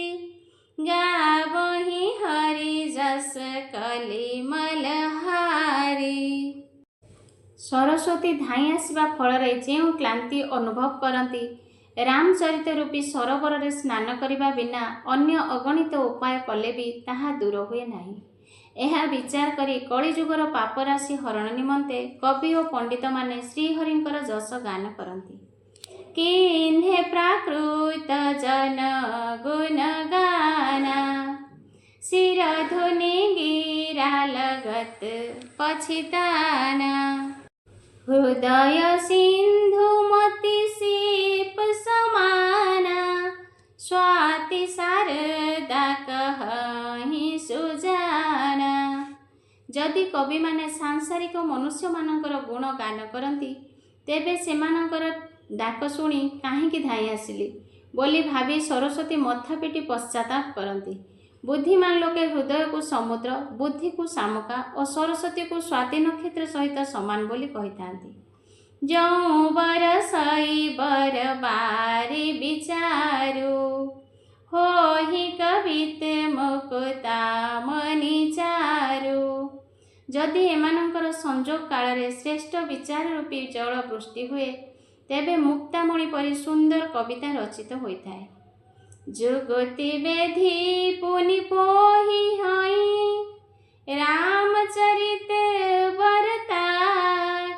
ଗାବହି ହରି ଯଶ କଲି ମଲହାରି। ସରସ୍ୱତୀ ଧାଇଁ ଆସିବା ଫଳରେ ଯେଉଁ କ୍ଳାନ୍ତି ଅନୁଭବ କରନ୍ତି, ରାମଚରିତ ରୂପୀ ସରୋବରରେ ସ୍ନାନ କରିବା ବିନା ଅନ୍ୟ ଅଗଣିତ ଉପାୟ କଲେ ବି ତାହା ଦୂର ହୁଏ ନାହିଁ। ଏହା ବିଚାର କରି କଳିଯୁଗର ପାପରାଶି ହରଣ ନିମନ୍ତେ କବି ଓ ପଣ୍ଡିତମାନେ ଶ୍ରୀହରିଙ୍କର ଯଶ ଗାନ କରନ୍ତି। କିହ୍ନେ ପ୍ରାକୃତ ଜନ ଗୁଣ ଗାନା, ଶିରଧୁନି ଗିରା लगत पछिताना। हृदय सिंधु मोती सीप समाना, स्वाति शारदा कहि सुजाना। जदि कवि माने सांसारिक मनुष्य मानकर गुण गान करती, तेबे सेमानकर डाक शुणी काहींकि धाई आसिली बोली भावी सरस्वती मथा पिटी पश्चाताप करती। बुद्धिमान लोके हृदय को समुद्र, बुद्धि को शामुका और सरस्वती को स्वाति नक्षत्र सहित समान बोली कहिथांती। जौं बरसई बर बारी विचारू, होहि कवित मुकुता मनि चारू। जदि एमानंकर संजोग कालरे श्रेष्ठ विचार रूपी जल वृष्टि हुए, तेबे मुक्तामणि परि सुंदर कविता रचित होइथाए। जुगति बेधी पुनि पोहि हई, रामचरित बरतार।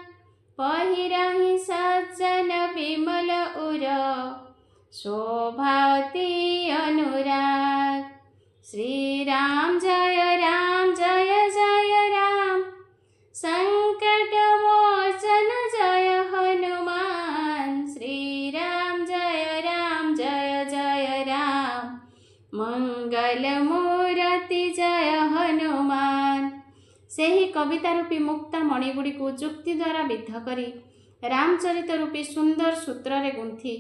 पहिरहि सज्जन विमल उर, शोभावती अनुराग। श्री राम जय जय राम, संकट मोचन जय हनुमान। श्री राम जय जय राम, मंगल मूर्ति जय हनुमान। ସେହି କବିତା ରୂପୀ ମୁକ୍ତା ମଣିଗୁଡ଼ିକୁ ଯୁକ୍ତି ଦ୍ୱାରା ବିଦ୍ଧ କରି ରାମଚରିତ ରୂପୀ ସୁନ୍ଦର ସୂତ୍ରରେ ଗୁନ୍ଥି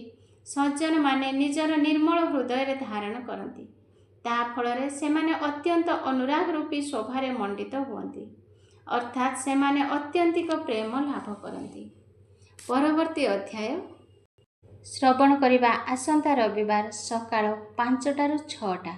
ସଜ୍ଜନମାନେ ନିଜର ନିର୍ମଳ ହୃଦୟରେ ଧାରଣ କରନ୍ତି। ତା ଫଳରେ ସେମାନେ ଅତ୍ୟନ୍ତ ଅନୁରାଗ ରୂପୀ ଶୋଭାରେ ମଣ୍ଡିତ ହୁଅନ୍ତି, ଅର୍ଥାତ୍ ସେମାନେ ଅତ୍ୟନ୍ତିକ ପ୍ରେମ ଲାଭ କରନ୍ତି। ପରବର୍ତ୍ତୀ ଅଧ୍ୟାୟ ଶ୍ରବଣ କରିବା ଆସନ୍ତା ରବିବାର ସକାଳ 5ଟାରୁ 6ଟା।